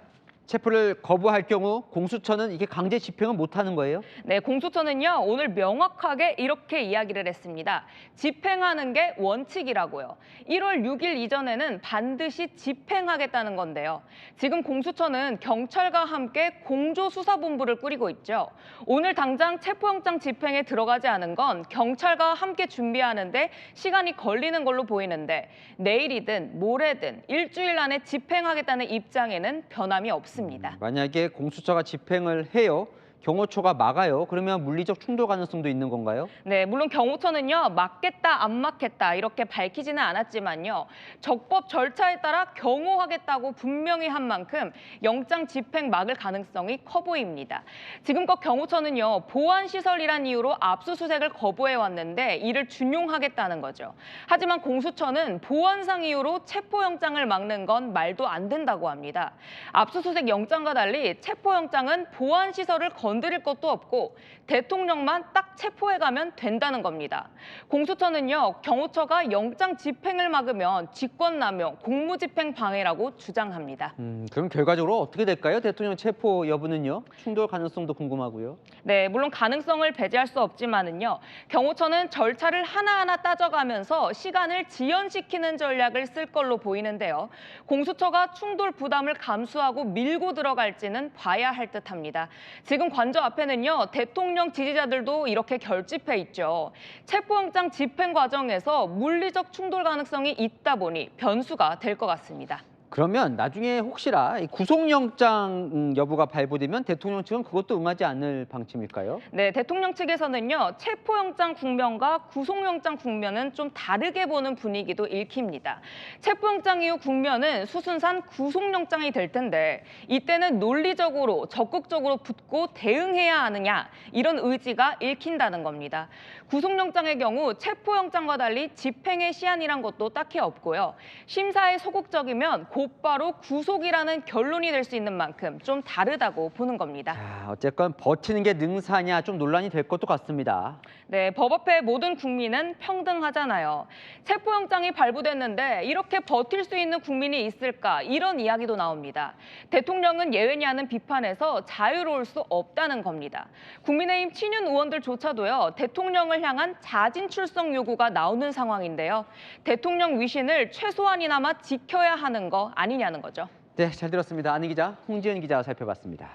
[SPEAKER 1] 체포를 거부할 경우 공수처는 이게 강제 집행은 못하는 거예요?
[SPEAKER 15] 네, 공수처는요 오늘 명확하게 이렇게 이야기를 했습니다. 집행하는 게 원칙이라고요. 1월 6일 이전에는 반드시 집행하겠다는 건데요. 지금 공수처는 경찰과 함께 공조수사본부를 꾸리고 있죠. 오늘 당장 체포영장 집행에 들어가지 않은 건 경찰과 함께 준비하는데 시간이 걸리는 걸로 보이는데 내일이든 모레든 일주일 안에 집행하겠다는 입장에는 변함이 없습니다.
[SPEAKER 1] 만약에 공수처가 집행을 해요. 경호처가 막아요. 그러면 물리적 충돌 가능성도 있는 건가요?
[SPEAKER 15] 네, 물론 경호처는요. 막겠다, 안 막겠다 이렇게 밝히지는 않았지만요. 적법 절차에 따라 경호하겠다고 분명히 한 만큼 영장 집행 막을 가능성이 커 보입니다. 지금껏 경호처는요. 보안시설이란 이유로 압수수색을 거부해왔는데 이를 준용하겠다는 거죠. 하지만 공수처는 보안상 이유로 체포영장을 막는 건 말도 안 된다고 합니다. 압수수색 영장과 달리 체포영장은 보안시설을 건드릴 것도 없고 대통령만 딱 체포해가면 된다는 겁니다. 공수처는요, 경호처가 영장 집행을 막으면 직권남용, 공무집행 방해라고 주장합니다.
[SPEAKER 1] 그럼 결과적으로 어떻게 될까요? 대통령 체포 여부는요? 충돌 가능성도 궁금하고요.
[SPEAKER 15] 네, 물론 가능성을 배제할 수 없지만은요, 경호처는 절차를 하나하나 따져가면서 시간을 지연시키는 전략을 쓸 걸로 보이는데요. 공수처가 충돌 부담을 감수하고 밀고 들어갈지는 봐야 할 듯합니다. 지금 관저 앞에는요, 대통령 지지자들도 이렇게 결집해 있죠. 체포영장 집행 과정에서 물리적 충돌 가능성이 있다 보니 변수가 될 것 같습니다.
[SPEAKER 1] 그러면 나중에 혹시나 이 구속영장 여부가 발부되면 대통령 측은 그것도 응하지 않을 방침일까요?
[SPEAKER 15] 네, 대통령 측에서는요. 체포영장 국면과 구속영장 국면은 좀 다르게 보는 분위기도 읽힙니다. 체포영장 이후 국면은 수순산 구속영장이 될 텐데 이때는 논리적으로 적극적으로 붙고 대응해야 하느냐 이런 의지가 읽힌다는 겁니다. 구속영장의 경우 체포영장과 달리 집행의 시한이란 것도 딱히 없고요. 심사에 소극적이면 곧바로 구속이라는 결론이 될 수 있는 만큼 좀 다르다고 보는 겁니다.
[SPEAKER 1] 어쨌건 버티는 게 능사냐 좀 논란이 될 것도 같습니다.
[SPEAKER 15] 네, 법 앞에 모든 국민은 평등하잖아요. 체포영장이 발부됐는데 이렇게 버틸 수 있는 국민이 있을까 이런 이야기도 나옵니다. 대통령은 예외냐는 비판에서 자유로울 수 없다는 겁니다. 국민의힘 친윤 의원들조차도요. 대통령을 향한 자진 출석 요구가 나오는 상황인데요. 대통령 위신을 최소한이나마 지켜야 하는 거 아니냐는 거죠.
[SPEAKER 1] 네, 잘 들었습니다. 안희 기자, 홍지연 기자가 살펴봤습니다.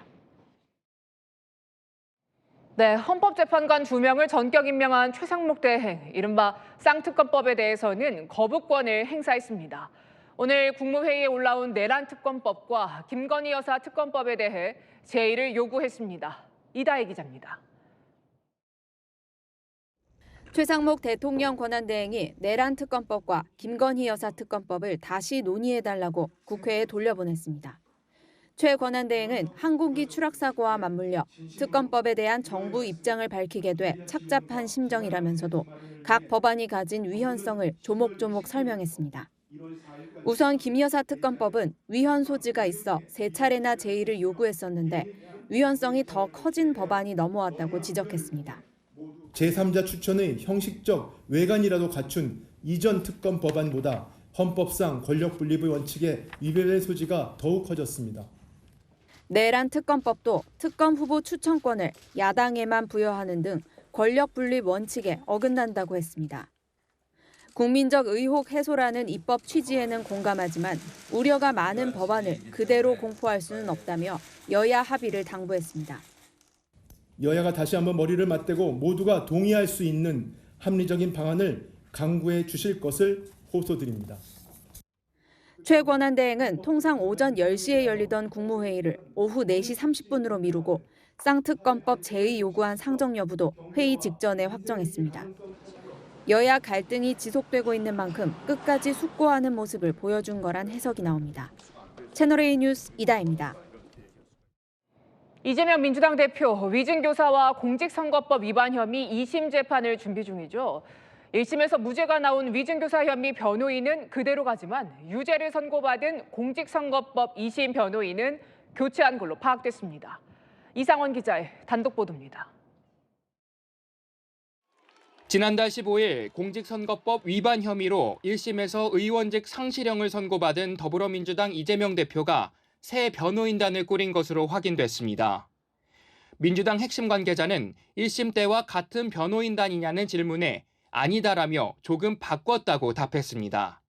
[SPEAKER 3] 네, 헌법재판관 2명을 전격 임명한 최상목 대행, 이른바 쌍특검법에 대해서는 거부권을 행사했습니다. 오늘 국무회의에 올라온 내란 특검법과 김건희 여사 특검법에 대해 제의를 요구했습니다. 이다혜 기자입니다.
[SPEAKER 6] 최상목 대통령 권한대행이 내란 특검법과 김건희 여사 특검법을 다시 논의해달라고 국회에 돌려보냈습니다. 최 권한대행은 항공기 추락 사고와 맞물려 특검법에 대한 정부 입장을 밝히게 돼 착잡한 심정이라면서도 각 법안이 가진 위헌성을 조목조목 설명했습니다. 우선 김 여사 특검법은 위헌 소지가 있어 3차례나 제의를 요구했었는데 위헌성이 더 커진 법안이 넘어왔다고 지적했습니다.
[SPEAKER 7] 제3자 추천의 형식적 외관이라도 갖춘 이전 특검 법안보다 헌법상 권력 분립의 원칙에 위배될 소지가 더욱 커졌습니다.
[SPEAKER 6] 내란 특검법도 특검 후보 추천권을 야당에만 부여하는 등 권력 분립 원칙에 어긋난다고 했습니다. 국민적 의혹 해소라는 입법 취지에는 공감하지만 우려가 많은 법안을 그대로 공포할 수는 없다며 여야 합의를 당부했습니다.
[SPEAKER 7] 여야가 다시 한번 머리를 맞대고 모두가 동의할 수 있는 합리적인 방안을 강구해 주실 것을 호소드립니다.
[SPEAKER 6] 최 권한대행은 통상 오전 10시에 열리던 국무회의를 오후 4시 30분으로 미루고 쌍특검법 제의 요구안 상정 여부도 회의 직전에 확정했습니다. 여야 갈등이 지속되고 있는 만큼 끝까지 숙고하는 모습을 보여준 거란 해석이 나옵니다. 채널A 뉴스 이다혜입니다.
[SPEAKER 3] 이재명 민주당 대표 위증교사와 공직선거법 위반 혐의 2심 재판을 준비 중이죠. 1심에서 무죄가 나온 위증교사 혐의 변호인은 그대로 가지만 유죄를 선고받은 공직선거법 2심 변호인은 교체한 걸로 파악됐습니다. 이상원 기자의 단독 보도입니다.
[SPEAKER 8] 지난달 15일 공직선거법 위반 혐의로 1심에서 의원직 상실형을 선고받은 더불어민주당 이재명 대표가 새 변호인단을 꾸린 것으로 확인됐습니다. 민주당 핵심 관계자는 1심 때와 같은 변호인단이냐는 질문에 아니다라며 조금 바꿨다고 답했습니다.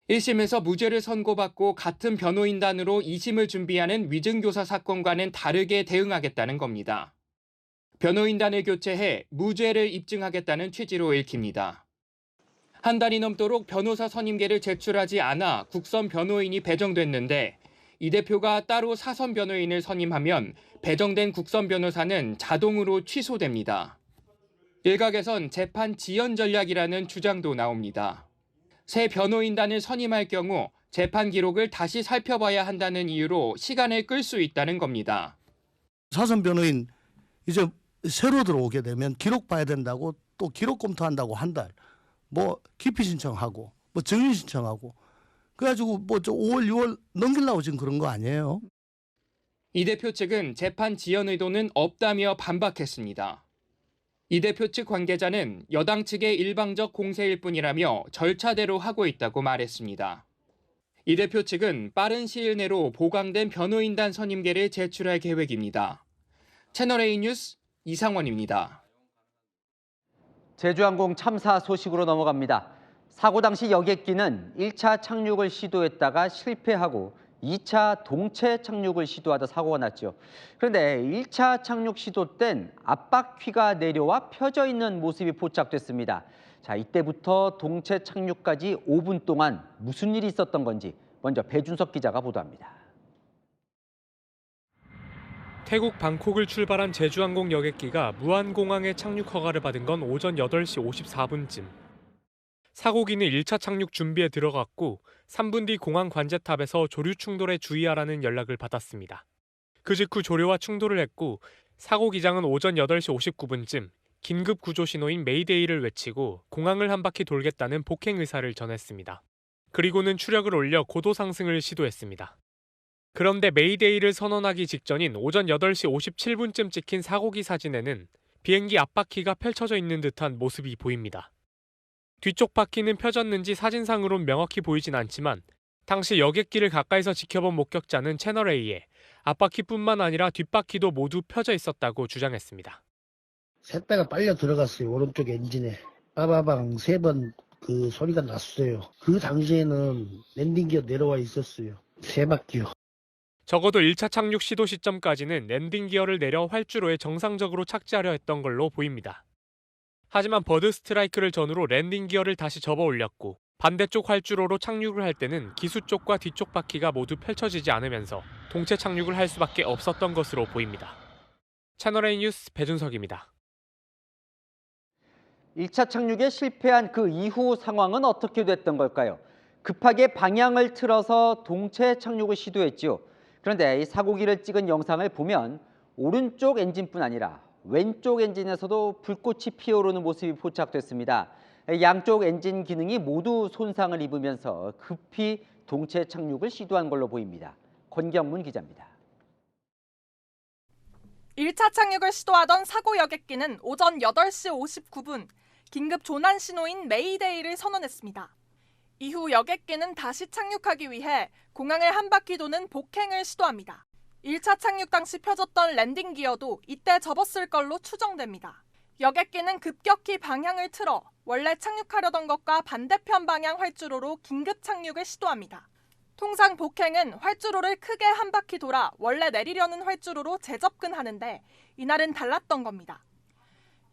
[SPEAKER 8] 1심에서 무죄를 선고받고 같은 변호인단으로 2심을 준비하는 위증교사 사건과는 다르게 대응하겠다는 겁니다. 변호인단을 교체해 무죄를 입증하겠다는 취지로 읽힙니다. 한 달이 넘도록 변호사 선임계를 제출하지 않아 국선 변호인이 배정됐는데 이 대표가 따로 사선 변호인을 선임하면 배정된 국선 변호사는 자동으로 취소됩니다. 일각에선 재판 지연 전략이라는 주장도 나옵니다. 새 변호인단을 선임할 경우 재판 기록을 다시 살펴봐야 한다는 이유로 시간을 끌 수 있다는 겁니다.
[SPEAKER 2] 사선 변호인 이제 새로 들어오게 되면 기록 봐야 된다고 또 기록 검토한다고 한 달, 뭐 기피 신청하고 뭐 증인 신청하고 그래가지고 뭐 5월, 6월 넘기려고 지금 그런 거 아니에요?
[SPEAKER 8] 이 대표 측은 재판 지연 의도는 없다며 반박했습니다. 이 대표 측 관계자는 여당 측의 일방적 공세일 뿐이라며 절차대로 하고 있다고 말했습니다. 이 대표 측은 빠른 시일 내로 보강된 변호인단 선임계를 제출할 계획입니다. 채널A 뉴스 이상원입니다.
[SPEAKER 1] 제주항공 참사 소식으로 넘어갑니다. 사고 당시 여객기는 1차 착륙을 시도했다가 실패하고 2차 동체 착륙을 시도하다 사고가 났죠. 그런데 1차 착륙 시도 땐 앞바퀴가 내려와 펴져 있는 모습이 포착됐습니다. 자, 이때부터 동체 착륙까지 5분 동안 무슨 일이 있었던 건지 먼저 배준석 기자가 보도합니다.
[SPEAKER 9] 태국 방콕을 출발한 제주항공 여객기가 무안공항에 착륙 허가를 받은 건 오전 8시 54분쯤. 사고기는 1차 착륙 준비에 들어갔고 3분 뒤 공항 관제탑에서 조류 충돌에 주의하라는 연락을 받았습니다. 그 직후 조류와 충돌을 했고 사고 기장은 오전 8시 59분쯤 긴급 구조 신호인 메이데이를 외치고 공항을 한 바퀴 돌겠다는 폭행 의사를 전했습니다. 그리고는 추력을 올려 고도 상승을 시도했습니다. 그런데 메이데이를 선언하기 직전인 오전 8시 57분쯤 찍힌 사고기 사진에는 비행기 앞바퀴가 펼쳐져 있는 듯한 모습이 보입니다. 뒤쪽 바퀴는 펴졌는지 사진상으론 명확히 보이진 않지만 당시 여객기를 가까이서 지켜본 목격자는 채널A에 앞바퀴뿐만 아니라 뒷바퀴도 모두 펴져 있었다고 주장했습니다.
[SPEAKER 10] 셋 배가 빨려 들어갔어요. 오른쪽 엔진에. 빠바방 3번 그 소리가 났어요. 그 당시에는 랜딩 기어 내려와 있었어요. 3바퀴요.
[SPEAKER 9] 적어도 1차 착륙 시도 시점까지는 랜딩 기어를 내려 활주로에 정상적으로 착지하려 했던 걸로 보입니다. 하지만 버드 스트라이크를 전후로 랜딩 기어를 다시 접어 올렸고 반대쪽 활주로로 착륙을 할 때는 기수 쪽과 뒤쪽 바퀴가 모두 펼쳐지지 않으면서 동체 착륙을 할 수밖에 없었던 것으로 보입니다. 채널A 뉴스 배준석입니다.
[SPEAKER 1] 1차 착륙에 실패한 그 이후 상황은 어떻게 됐던 걸까요? 급하게 방향을 틀어서 동체 착륙을 시도했죠. 그런데 이 사고기를 찍은 영상을 보면 오른쪽 엔진뿐 아니라 왼쪽 엔진에서도 불꽃이 피어오르는 모습이 포착됐습니다. 양쪽 엔진 기능이 모두 손상을 입으면서 급히 동체 착륙을 시도한 걸로 보입니다. 권경문 기자입니다.
[SPEAKER 11] 1차 착륙을 시도하던 사고 여객기는 오전 8시 59분 긴급 조난 신호인 메이데이를 선언했습니다. 이후 여객기는 다시 착륙하기 위해 공항을 한 바퀴 도는 복행을 시도합니다. 1차 착륙 당시 펴졌던 랜딩 기어도 이때 접었을 걸로 추정됩니다. 여객기는 급격히 방향을 틀어 원래 착륙하려던 것과 반대편 방향 활주로로 긴급 착륙을 시도합니다. 통상 복행은 활주로를 크게 한 바퀴 돌아 원래 내리려는 활주로로 재접근하는데 이날은 달랐던 겁니다.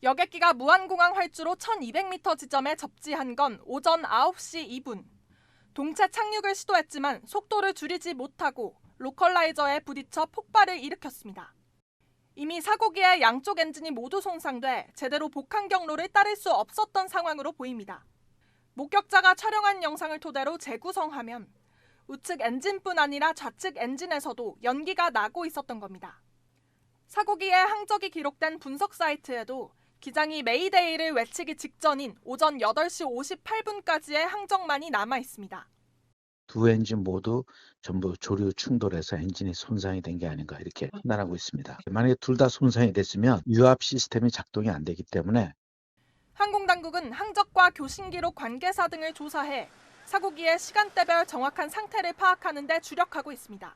[SPEAKER 11] 여객기가 무안공항 활주로 1200m 지점에 접지한 건 오전 9시 2분. 동체 착륙을 시도했지만 속도를 줄이지 못하고 로컬라이저에 부딪혀 폭발을 일으켰습니다. 이미 사고기의 양쪽 엔진이 모두 손상돼 제대로 복항 경로를 따를 수 없었던 상황으로 보입니다. 목격자가 촬영한 영상을 토대로 재구성하면 우측 엔진뿐 아니라 좌측 엔진에서도 연기가 나고 있었던 겁니다. 사고기의 항적이 기록된 분석 사이트에도 기장이 메이데이를 외치기 직전인 오전 8시 58분까지의 항정만이 남아 있습니다.
[SPEAKER 16] 두 엔진 모두 전부 조류 충돌해서 엔진이 손상이 된 게 아닌가 이렇게 판단하고 있습니다. 만약에 둘 다 손상이 됐으면 유압 시스템이 작동이 안 되기 때문에
[SPEAKER 11] 항공당국은 항적과 교신 기록 관계사 등을 조사해 사고기의 시간대별 정확한 상태를 파악하는 데 주력하고 있습니다.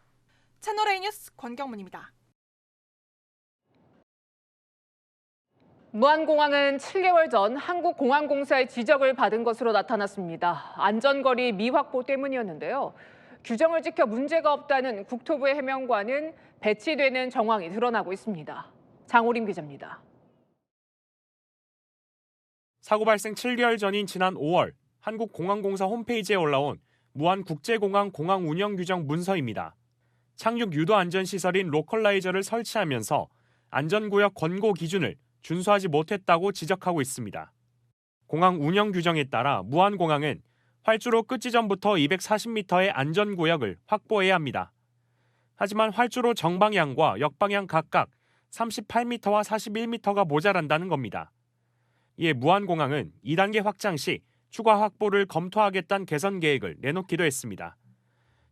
[SPEAKER 11] 채널A 뉴스 권경문입니다.
[SPEAKER 3] 무안공항은 7개월 전 한국공항공사의 지적을 받은 것으로 나타났습니다. 안전거리 미확보 때문이었는데요. 규정을 지켜 문제가 없다는 국토부의 해명과는 배치되는 정황이 드러나고 있습니다. 장호림 기자입니다.
[SPEAKER 9] 사고 발생 7개월 전인 지난 5월 한국공항공사 홈페이지에 올라온 무안국제공항 공항 운영 규정 문서입니다. 착륙 유도 안전시설인 로컬라이저를 설치하면서 안전구역 권고 기준을 준수하지 못했다고 지적하고 있습니다. 공항 운영 규정에 따라 무안공항은 활주로 끝 지점부터 240m의 안전구역을 확보해야 합니다. 하지만 활주로 정방향과 역방향 각각 38m와 41m가 모자란다는 겁니다. 이에 무안공항은 2단계 확장 시 추가 확보를 검토하겠다는 개선 계획을 내놓기도 했습니다.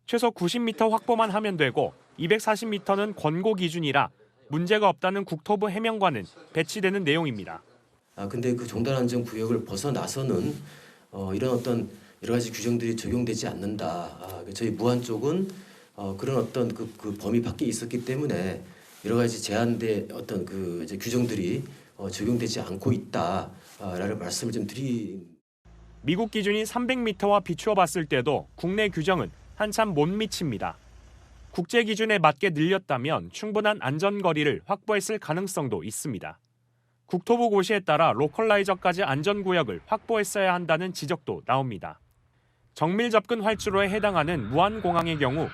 [SPEAKER 9] 최소 90m 확보만 하면 되고 240m는 권고 기준이라 문제가 없다는 국토부 해명과는 배치되는 내용입니다.
[SPEAKER 17] 근데 그 종단 안전 구역을 벗어나서는 이런 어떤 여러 가지 규정들이 적용되지 않는다. 저희 무안 쪽은 그런 어떤 그 범위 밖에 있었기 때문에 여러 가지 제한된 어떤 그 이제 규정들이 적용되지 않고 있다라는 말씀을 좀 드린.
[SPEAKER 9] 미국 기준인 300m와 비추어 봤을 때도 국내 규정은 한참 못 미칩니다. 국제 기준에 맞게 늘렸다면 충분한 안전거리를 확보했을 가능성도 있습니다. 국토부 고시에 따라 로컬라이저까지 안전구역을 확보했어야 한다는 지적도 나옵니다. 정밀 접근 활주로에 해당하는 무안공항의 경우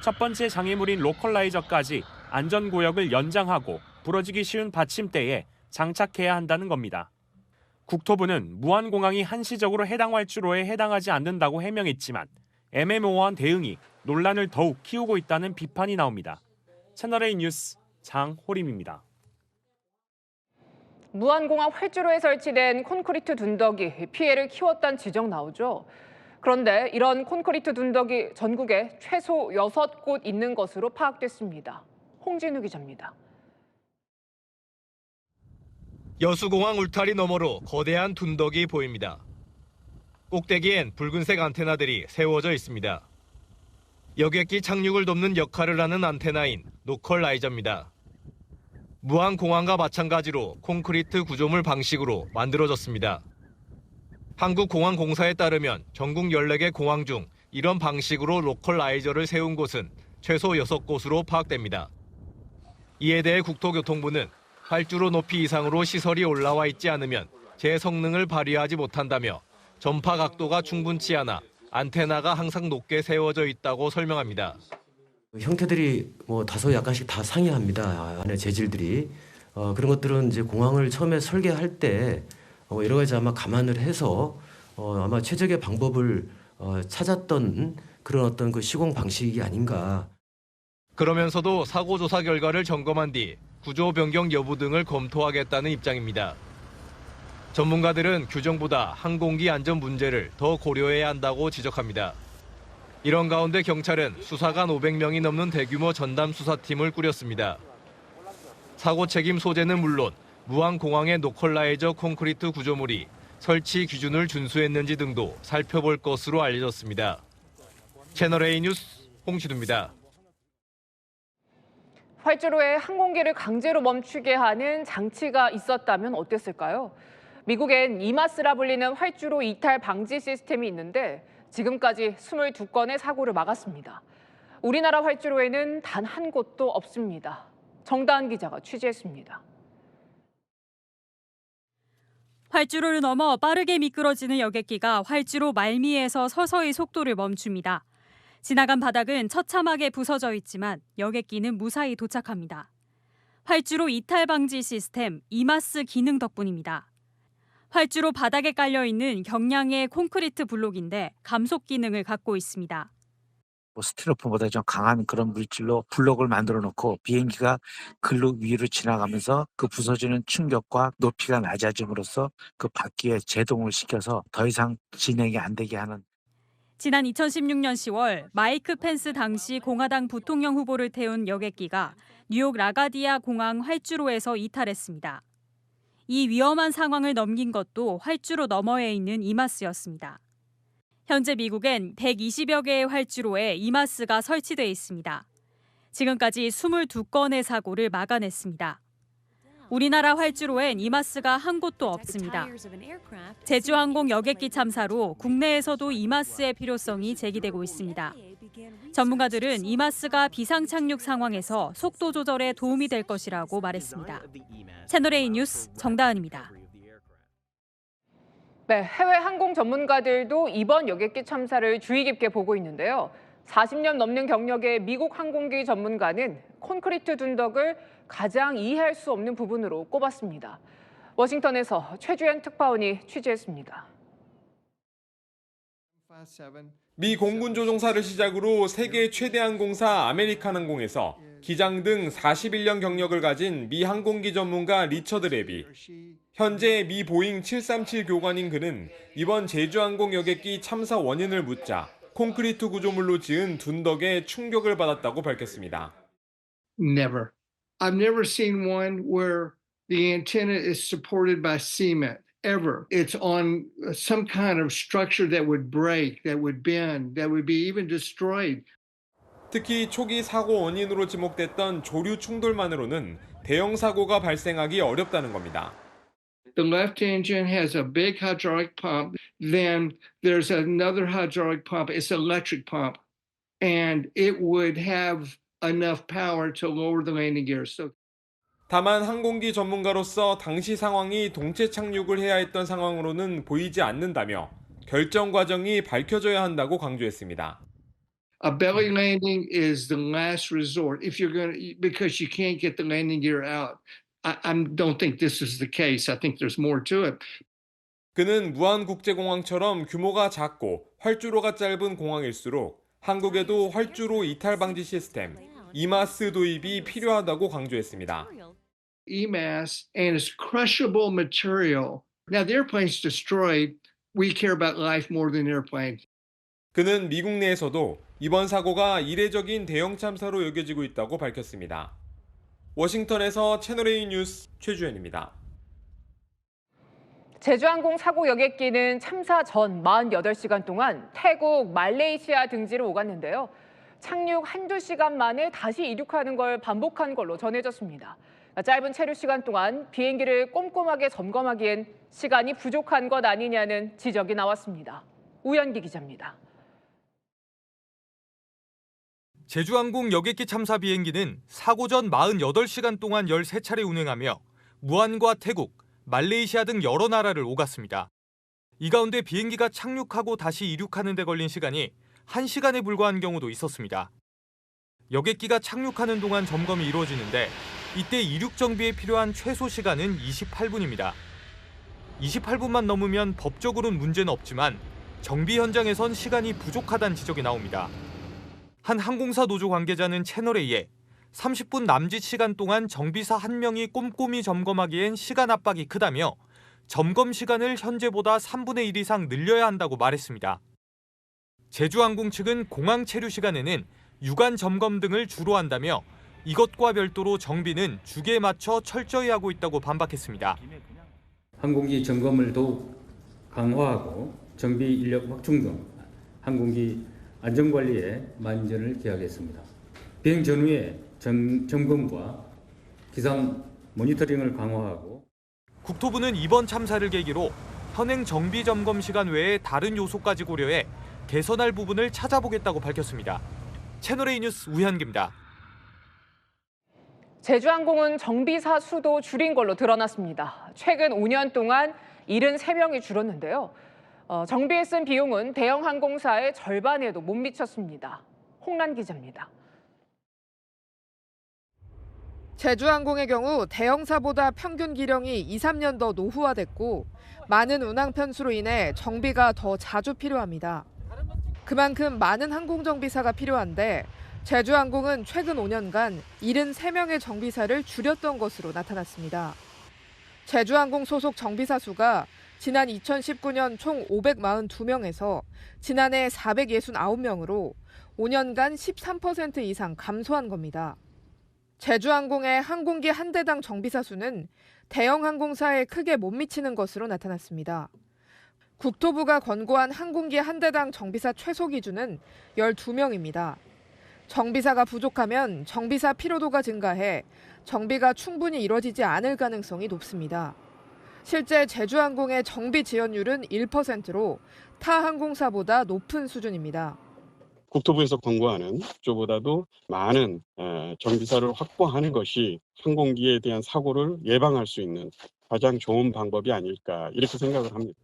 [SPEAKER 9] 첫 번째 장애물인 로컬라이저까지 안전구역을 연장하고 부러지기 쉬운 받침대에 장착해야 한다는 겁니다. 국토부는 무안공항이 한시적으로 해당 활주로에 해당하지 않는다고 해명했지만 애매모호한 대응이 논란을 더욱 키우고 있다는 비판이 나옵니다. 채널A 뉴스 장호림입니다.
[SPEAKER 3] 무안공항 활주로에 설치된 콘크리트 둔덕이 피해를 키웠다는 지적 나오죠. 그런데 이런 콘크리트 둔덕이 전국에 최소 6곳 있는 것으로 파악됐습니다. 홍진우 기자입니다.
[SPEAKER 18] 여수공항 울타리 너머로 거대한 둔덕이 보입니다. 꼭대기엔 붉은색 안테나들이 세워져 있습니다. 여객기 착륙을 돕는 역할을 하는 안테나인 로컬라이저입니다. 무안공항과 마찬가지로 콘크리트 구조물 방식으로 만들어졌습니다. 한국공항공사에 따르면 전국 14개 공항 중 이런 방식으로 로컬라이저를 세운 곳은 최소 6곳으로 파악됩니다. 이에 대해 국토교통부는 활주로 높이 이상으로 시설이 올라와 있지 않으면 제 성능을 발휘하지 못한다며 전파 각도가 충분치 않아 안테나가 항상 높게 세워져 있다고 설명합니다.
[SPEAKER 17] 형태들이 뭐 다소 약간씩 다 상이합니다. 안에 재질들이. 그런 것들은 이제 공항을 처음에 설계할 때 여러 가지 아마 감안을 해서 아마 최적의 방법을 찾았던 그런 어떤 그 시공 방식이 아닌가.
[SPEAKER 18] 그러면서도 사고 조사 결과를 점검한 뒤 구조 변경 여부 등을 검토하겠다는 입장입니다. 전문가들은 규정보다 항공기 안전 문제를 더 고려해야 한다고 지적합니다. 이런 가운데 경찰은 수사관 500명이 넘는 대규모 전담 수사팀을 꾸렸습니다. 사고 책임 소재는 물론 무안공항의 로컬라이저 콘크리트 구조물이 설치 기준을 준수했는지 등도 살펴볼 것으로 알려졌습니다. 채널A 뉴스 홍신우입니다.
[SPEAKER 3] 활주로에 항공기를 강제로 멈추게 하는 장치가 있었다면 어땠을까요? 미국엔 이마스라 불리는 활주로 이탈 방지 시스템이 있는데 지금까지 22건의 사고를 막았습니다. 우리나라 활주로에는 단 한 곳도 없습니다. 정다은 기자가 취재했습니다.
[SPEAKER 19] 활주로를 넘어 빠르게 미끄러지는 여객기가 활주로 말미에서 서서히 속도를 멈춥니다. 지나간 바닥은 처참하게 부서져 있지만 여객기는 무사히 도착합니다. 활주로 이탈 방지 시스템 이마스 기능 덕분입니다. 활주로 바닥에 깔려 있는 경량의 콘크리트 블록인데 감속 기능을 갖고 있습니다.
[SPEAKER 16] 뭐 스티로폼보다 좀 강한 그런 물질로 블록을 만들어 놓고 비행기가 글로 위로 지나가면서 그 부서지는 충격과 높이가 낮아짐으로써 그 바퀴에 제동을 시켜서 더 이상 진행이 안 되게 하는.
[SPEAKER 19] 지난 2016년 10월 마이크 펜스 당시 공화당 부통령 후보를 태운 여객기가 뉴욕 라가디아 공항 활주로에서 이탈했습니다. 이 위험한 상황을 넘긴 것도 활주로 너머에 있는 이마스였습니다. 현재 미국엔 120여 개의 활주로에 이마스가 설치돼 있습니다. 지금까지 22건의 사고를 막아냈습니다. 우리나라 활주로엔 이마스가 한 곳도 없습니다. 제주항공 여객기 참사로 국내에서도 이마스의 필요성이 제기되고 있습니다. 전문가들은 이마스가 비상 착륙 상황에서 속도 조절에 도움이 될 것이라고 말했습니다. 채널A 뉴스 정다은입니다.
[SPEAKER 3] 네, 해외 항공 전문가들도 이번 여객기 참사를 주의 깊게 보고 있는데요. 40년 넘는 경력의 미국 항공기 전문가는 콘크리트 둔덕을 가장 이해할 수 없는 부분으로 꼽았습니다. 워싱턴에서 최주현 특파원이 취재했습니다.
[SPEAKER 4] 미 공군 조종사를 시작으로 세계 최대 항공사 아메리칸 항공에서 기장 등 41년 경력을 가진 미 항공기 전문가 리처드 랩이 현재 미 보잉 737 교관인 그는 이번 제주항공 여객기 참사 원인을 묻자 콘크리트 구조물로 지은 둔덕에 충격을 받았다고 밝혔습니다.
[SPEAKER 20] Never. I've never seen one where the antenna is supported by cement, ever. It's on some kind of structure that would break, that would bend, that would be even destroyed.
[SPEAKER 4] 특히 초기 사고 원인으로 지목됐던 조류 충돌만으로는 대형 사고가 발생하기 어렵다는 겁니다.
[SPEAKER 20] The left engine has a big hydraulic pump. Then there's another hydraulic pump. It's an electric pump. And it would have enough power to lower the landing gear. So
[SPEAKER 4] 다만 항공기 전문가로서 당시 상황이 동체 착륙을 해야 했던 상황으로는 보이지 않는다며 결정 과정이 밝혀져야 한다고 강조했습니다.
[SPEAKER 20] A belly landing is the last resort if you're going to, because you can't get the landing gear out. I don't think this is the case. I think there's more to it.
[SPEAKER 4] 그는 무안국제공항처럼 규모가 작고 활주로가 짧은 공항일수록 한국에도 활주로 이탈 방지 시스템 이마스 도입이 필요하다고 강조했습니다.
[SPEAKER 20] EMAS and it's crushable material. Now the airplane's destroyed. We care about life more than airplane.
[SPEAKER 4] 그는 미국 내에서도 이번 사고가 이례적인 대형 참사로 여겨지고 있다고 밝혔습니다. 워싱턴에서 채널A 뉴스 최주현입니다.
[SPEAKER 3] 제주항공 사고 여객기는 참사 전 48시간 동안 태국, 말레이시아 등지를 오갔는데요. 착륙 한두 시간 만에 다시 이륙하는 걸 반복한 걸로 전해졌습니다. 짧은 체류 시간 동안 비행기를 꼼꼼하게 점검하기엔 시간이 부족한 것 아니냐는 지적이 나왔습니다. 우연기 기자입니다.
[SPEAKER 21] 제주항공 여객기 참사 비행기는 사고 전 48시간 동안 13차례 운행하며 무안과 태국, 말레이시아 등 여러 나라를 오갔습니다. 이 가운데 비행기가 착륙하고 다시 이륙하는 데 걸린 시간이 1시간에 불과한 경우도 있었습니다. 여객기가 착륙하는 동안 점검이 이루어지는데 이때 이륙 정비에 필요한 최소 시간은 28분입니다. 28분만 넘으면 법적으로는 문제는 없지만 정비 현장에선 시간이 부족하다는 지적이 나옵니다. 한 항공사 노조 관계자는 채널A에 30분 남짓 시간 동안 정비사 1명이 꼼꼼히 점검하기엔 시간 압박이 크다며 점검 시간을 현재보다 3분의 1 이상 늘려야 한다고 말했습니다. 제주항공 측은 공항 체류 시간에는 유관 점검 등을 주로 한다며 이것과 별도로 정비는 주기에 맞춰 철저히 하고 있다고 반박했습니다.
[SPEAKER 22] 항공기 점검을 더욱 강화하고 정비 인력 확충 등 항공기 안전관리에 만전을 기하겠습니다. 비행 전후에 점검과 기상 모니터링을 강화하고
[SPEAKER 21] 국토부는 이번 참사를 계기로 현행 정비 점검 시간 외에 다른 요소까지 고려해 개선할 부분을 찾아보겠다고 밝혔습니다. 채널A 뉴스 우현기입니다.
[SPEAKER 3] 제주항공은 정비사 수도 줄인 걸로 드러났습니다. 최근 5년 동안 73명이 줄었는데요. 정비에 쓴 비용은 대형 항공사의 절반에도 못 미쳤습니다. 홍란 기자입니다.
[SPEAKER 23] 제주항공의 경우 대형사보다 평균 기령이 2, 3년 더 노후화됐고 많은 운항 편수로 인해 정비가 더 자주 필요합니다. 그만큼 많은 항공정비사가 필요한데 제주항공은 최근 5년간 73명의 정비사를 줄였던 것으로 나타났습니다. 제주항공 소속 정비사 수가 지난 2019년 총 542명에서 지난해 469명으로 5년간 13% 이상 감소한 겁니다. 제주항공의 항공기 한 대당 정비사 수는 대형 항공사에 크게 못 미치는 것으로 나타났습니다. 국토부가 권고한 항공기 한 대당 정비사 최소 기준은 12명입니다. 정비사가 부족하면 정비사 피로도가 증가해 정비가 충분히 이뤄지지 않을 가능성이 높습니다. 실제 제주항공의 정비 지연율은 1%로 타 항공사보다 높은 수준입니다.
[SPEAKER 12] 국토부에서 권고하는 국조보다도 많은 정비사를 확보하는 것이 항공기에 대한 사고를 예방할 수 있는 가장 좋은 방법이 아닐까 이렇게 생각을 합니다.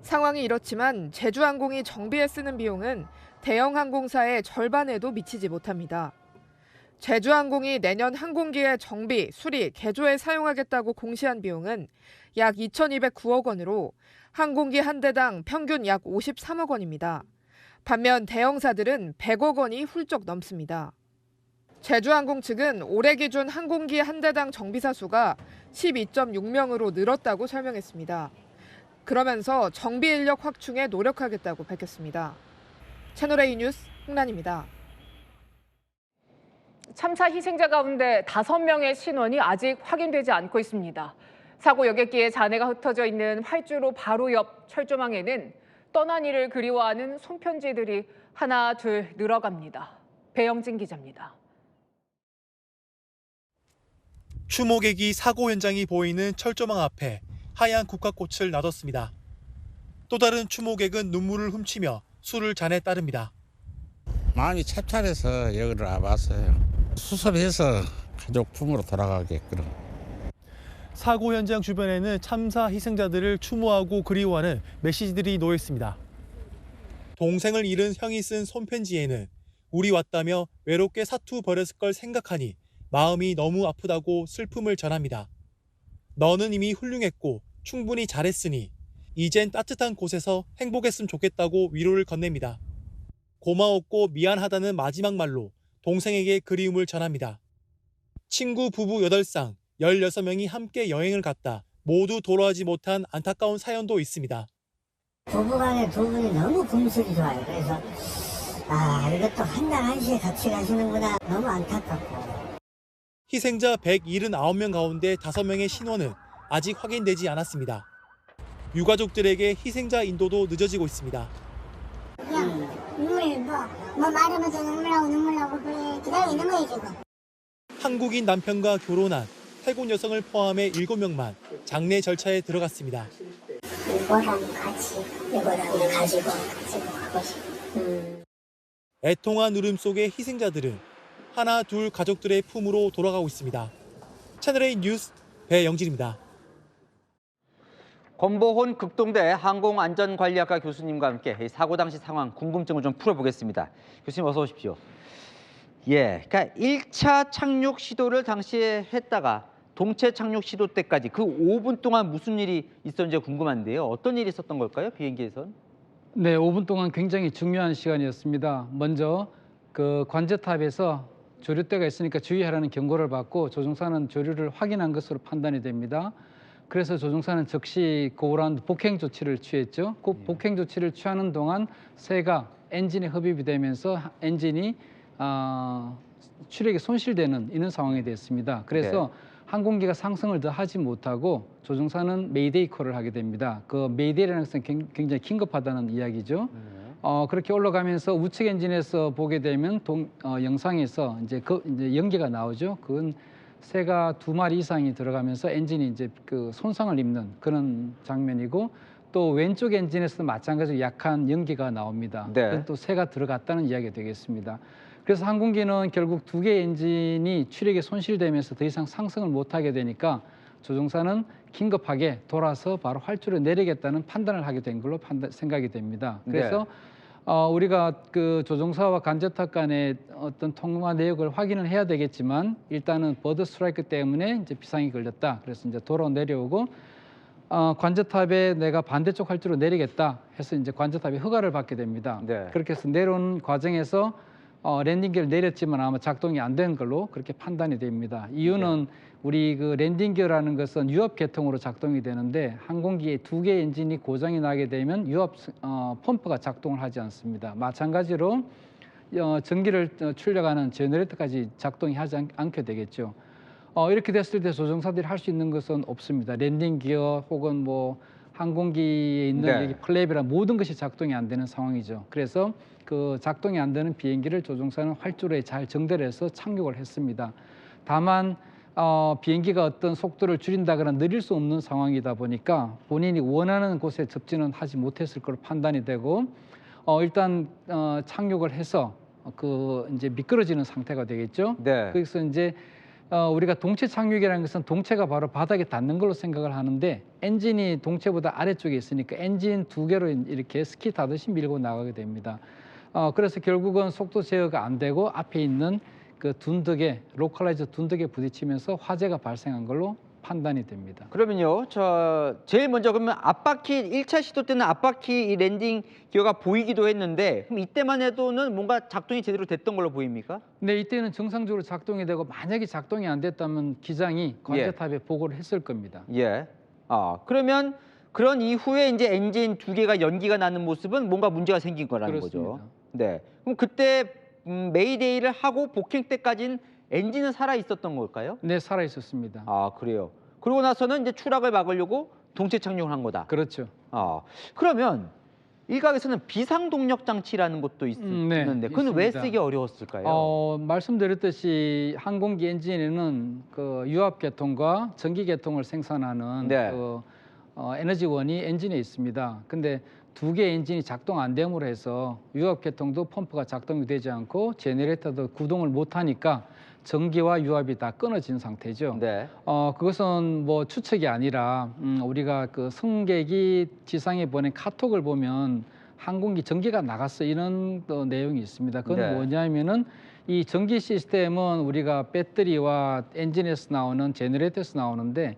[SPEAKER 23] 상황이 이렇지만 제주항공이 정비에 쓰는 비용은 대형 항공사의 절반에도 미치지 못합니다. 제주항공이 내년 항공기의 정비, 수리, 개조에 사용하겠다고 공시한 비용은 약 2,209억 원으로 항공기 한 대당 평균 약 53억 원입니다. 반면 대형사들은 100억 원이 훌쩍 넘습니다. 제주항공 측은 올해 기준 항공기 한 대당 정비사 수가 12.6명으로 늘었다고 설명했습니다. 그러면서 정비 인력 확충에 노력하겠다고 밝혔습니다. 채널A 뉴스 홍란입니다.
[SPEAKER 3] 참사 희생자 가운데 5명의 신원이 아직 확인되지 않고 있습니다. 사고 여객기에 잔해가 흩어져 있는 활주로 바로 옆 철조망에는 떠난 이를 그리워하는 손편지들이 하나 둘 늘어갑니다. 배영진 기자입니다.
[SPEAKER 13] 추모객이 사고 현장이 보이는 철조망 앞에 하얀 국화꽃을 놔뒀습니다. 또 다른 추모객은 눈물을 훔치며 술을 잔에 따릅니다.
[SPEAKER 14] 마음이 찹찹해서 여기를 와봤어요. 수습해서 가족 품으로 돌아가게끔.
[SPEAKER 13] 사고 현장 주변에는 참사 희생자들을 추모하고 그리워하는 메시지들이 놓여 있습니다. 동생을 잃은 형이 쓴 손편지에는 우리 왔다며 외롭게 사투 버렸을 걸 생각하니 마음이 너무 아프다고 슬픔을 전합니다. 너는 이미 훌륭했고 충분히 잘했으니 이젠 따뜻한 곳에서 행복했으면 좋겠다고 위로를 건넵니다. 고마웠고 미안하다는 마지막 말로 동생에게 그리움을 전합니다. 친구 부부 8쌍, 16명이 함께 여행을 갔다 모두 돌아오지 못한 안타까운 사연도 있습니다.
[SPEAKER 24] 부부간에 두 분이 너무 금슬이 좋아요. 그래서 이것도 한날 한시에 같이 가시는구나. 너무 안타깝고.
[SPEAKER 13] 희생자 179명 가운데 5명의 신원은 아직 확인되지 않았습니다. 유가족들에게 희생자 인도도 늦어지고 있습니다.
[SPEAKER 24] 그냥 눈물 뭐 말하면서 눈물 나고 그래 기다리고 있는 거예요 지금.
[SPEAKER 13] 한국인 남편과 결혼한 태국 여성을 포함해 7명만 장례 절차에 들어갔습니다.
[SPEAKER 24] 이거랑 같이 이거랑 가지고 가고 싶어.
[SPEAKER 13] 애통한 울음 속의 희생자들은 하나 둘 가족들의 품으로 돌아가고 있습니다. 채널A 뉴스 배영진입니다.
[SPEAKER 1] 권보훈 극동대 항공안전관리학과 교수님과 함께 이 사고 당시 상황 궁금증을 좀 풀어보겠습니다. 교수님 어서 오십시오. 그러니까 1차 착륙 시도를 당시에 했다가 동체 착륙 시도 때까지 그 5분 동안 무슨 일이 있었는지 궁금한데요. 어떤 일이 있었던 걸까요? 비행기에선?
[SPEAKER 25] 네, 5분 동안 굉장히 중요한 시간이었습니다. 먼저 그 관제탑에서 조류대가 있으니까 주의하라는 경고를 받고 조종사는 조류를 확인한 것으로 판단이 됩니다. 그래서 조종사는 즉시 고라운드 복행 조치를 취했죠. 그 복행 조치를 취하는 동안 새가 엔진에 흡입이 되면서 엔진이 추력이 손실되는 이런 상황이 됐습니다. 그래서 항공기가 상승을 더 하지 못하고 조종사는 메이데이 콜을 하게 됩니다. 그 메이데이라는 것은 굉장히 긴급하다는 이야기죠. 그렇게 올라가면서 우측 엔진에서 보게 되면 영상에서 이제 연기가 나오죠. 그건 새가 2마리 이상이 들어가면서 엔진이 이제 그 손상을 입는 그런 장면이고 또 왼쪽 엔진에서도 마찬가지로 약한 연기가 나옵니다. 그건 또 새가 들어갔다는 이야기가 되겠습니다. 그래서 항공기는 결국 2개의 엔진이 추력이 손실되면서 더 이상 상승을 못하게 되니까 조종사는 긴급하게 돌아서 바로 활주로 내리겠다는 판단을 하게 된 걸로 생각이 됩니다. 그래서 우리가 그 조종사와 관제탑 간의 어떤 통화 내역을 확인을 해야 되겠지만 일단은 버드 스트라이크 때문에 이제 비상이 걸렸다. 그래서 이제 도로 내려오고 관제탑에 내가 반대쪽 활주로 내리겠다 해서 이제 관제탑이 허가를 받게 됩니다.
[SPEAKER 1] 네.
[SPEAKER 25] 그렇게 해서 내려오는 과정에서 랜딩기를 내렸지만 아마 작동이 안 된 걸로 그렇게 판단이 됩니다. 이유는 우리 그 랜딩기어라는 것은 유압 계통으로 작동이 되는데 항공기에 2개 엔진이 고장이 나게 되면 유압 펌프가 작동을 하지 않습니다. 마찬가지로 전기를 출력하는 제너레이터까지 작동이 하지 않게 되겠죠. 이렇게 됐을 때 조종사들이 할 수 있는 것은 없습니다. 랜딩 기어 혹은 뭐 항공기에 있는
[SPEAKER 1] 네.
[SPEAKER 25] 여기 플랩이나 모든 것이 작동이 안 되는 상황이죠. 그래서 그 작동이 안 되는 비행기를 조종사는 활주로에 잘 정대를 해서 착륙을 했습니다. 다만 비행기가 어떤 속도를 줄인다거나 느릴 수 없는 상황이다 보니까 본인이 원하는 곳에 접진은 하지 못했을 걸로 판단이 되고 일단 착륙을 해서 그 이제 미끄러지는 상태가 되겠죠.
[SPEAKER 1] 네.
[SPEAKER 25] 그래서 이제 우리가 동체 착륙이라는 것은 동체가 바로 바닥에 닿는 걸로 생각을 하는데 엔진이 동체보다 아래쪽에 있으니까 엔진 2개로 이렇게 스키 타듯이 밀고 나가게 됩니다. 그래서 결국은 속도 제어가 안 되고 앞에 있는 그 둔덕에 로컬라이저 둔덕에 부딪히면서 화재가 발생한 걸로 판단이 됩니다.
[SPEAKER 1] 그러면요, 제일 먼저 그러면 앞바퀴 1차 시도 때는 앞바퀴 이 랜딩 기어가 보이기도 했는데 그럼 이때만 해도는 뭔가 작동이 제대로 됐던 걸로 보입니까?
[SPEAKER 25] 네, 이때는 정상적으로 작동이 되고 만약에 작동이 안 됐다면 기장이 관제탑에 보고를 했을 겁니다.
[SPEAKER 1] 예. 그러면 그런 이후에 이제 엔진 2개가 연기가 나는 모습은 뭔가 문제가 생긴 거라는
[SPEAKER 25] 그렇습니다.
[SPEAKER 1] 거죠. 네. 그럼 그때 메이데이를 하고 복행 때까지는 엔진은 살아 있었던 걸까요?
[SPEAKER 25] 네, 살아 있었습니다.
[SPEAKER 1] 그래요. 그러고 나서는 이제 추락을 막으려고 동체 착륙을 한 거다.
[SPEAKER 25] 그렇죠.
[SPEAKER 1] 그러면 일각에서는 비상동력 장치라는 것도
[SPEAKER 25] 네,
[SPEAKER 1] 있는데 그건 왜
[SPEAKER 25] 있습니다.
[SPEAKER 1] 쓰기 어려웠을까요?
[SPEAKER 25] 말씀드렸듯이 항공기 엔진에는 그 유압 계통과 전기 계통을 생산하는
[SPEAKER 1] 네.
[SPEAKER 25] 그 에너지원이 엔진에 있습니다. 근데 2개 엔진이 작동 안 됨으로 해서 유압 계통도 펌프가 작동이 되지 않고 제너레이터도 구동을 못 하니까 전기와 유압이 다 끊어진 상태죠.
[SPEAKER 1] 네.
[SPEAKER 25] 그것은 뭐 추측이 아니라 우리가 그 승객이 지상에 보낸 카톡을 보면 항공기 전기가 나갔어 이런 내용이 있습니다. 그건
[SPEAKER 1] 네.
[SPEAKER 25] 뭐냐면은 이 전기 시스템은 우리가 배터리와 엔진에서 나오는 제너레이터에서 나오는데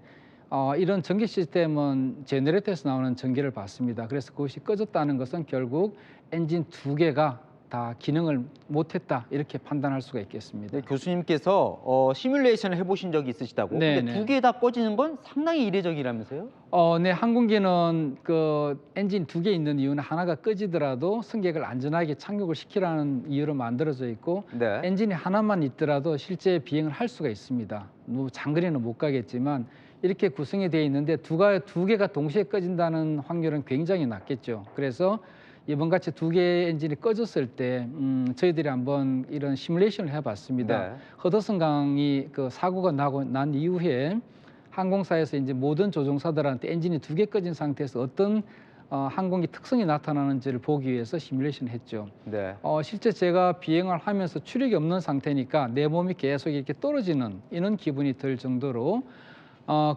[SPEAKER 25] 이런 전기 시스템은 제너레이터에서 나오는 전기를 받습니다. 그래서 그것이 꺼졌다는 것은 결국 엔진 2개가 다 기능을 못했다 이렇게 판단할 수가 있겠습니다.
[SPEAKER 1] 네, 교수님께서 시뮬레이션을 해보신 적이 있으시다고.
[SPEAKER 25] 네,
[SPEAKER 1] 근데
[SPEAKER 25] 네.
[SPEAKER 1] 2개 다 꺼지는 건 상당히 이례적이라면서요?
[SPEAKER 25] 네, 항공기는 그 엔진 2개 있는 이유는 하나가 꺼지더라도 승객을 안전하게 착륙을 시키라는 이유로 만들어져 있고
[SPEAKER 1] 네.
[SPEAKER 25] 엔진이 하나만 있더라도 실제 비행을 할 수가 있습니다. 뭐 장거리는 못 가겠지만 이렇게 구성이 되어 있는데 두 개가 동시에 꺼진다는 확률은 굉장히 낮겠죠. 그래서 이번같이 2개의 엔진이 꺼졌을 때 저희들이 한번 이런 시뮬레이션을 해봤습니다.
[SPEAKER 1] 네.
[SPEAKER 25] 허드슨강이 그 사고가 난 이후에 항공사에서 이제 모든 조종사들한테 엔진이 2개 꺼진 상태에서 어떤 항공기 특성이 나타나는지를 보기 위해서 시뮬레이션을 했죠.
[SPEAKER 1] 네.
[SPEAKER 25] 실제 제가 비행을 하면서 추력이 없는 상태니까 내 몸이 계속 이렇게 떨어지는 이런 기분이 들 정도로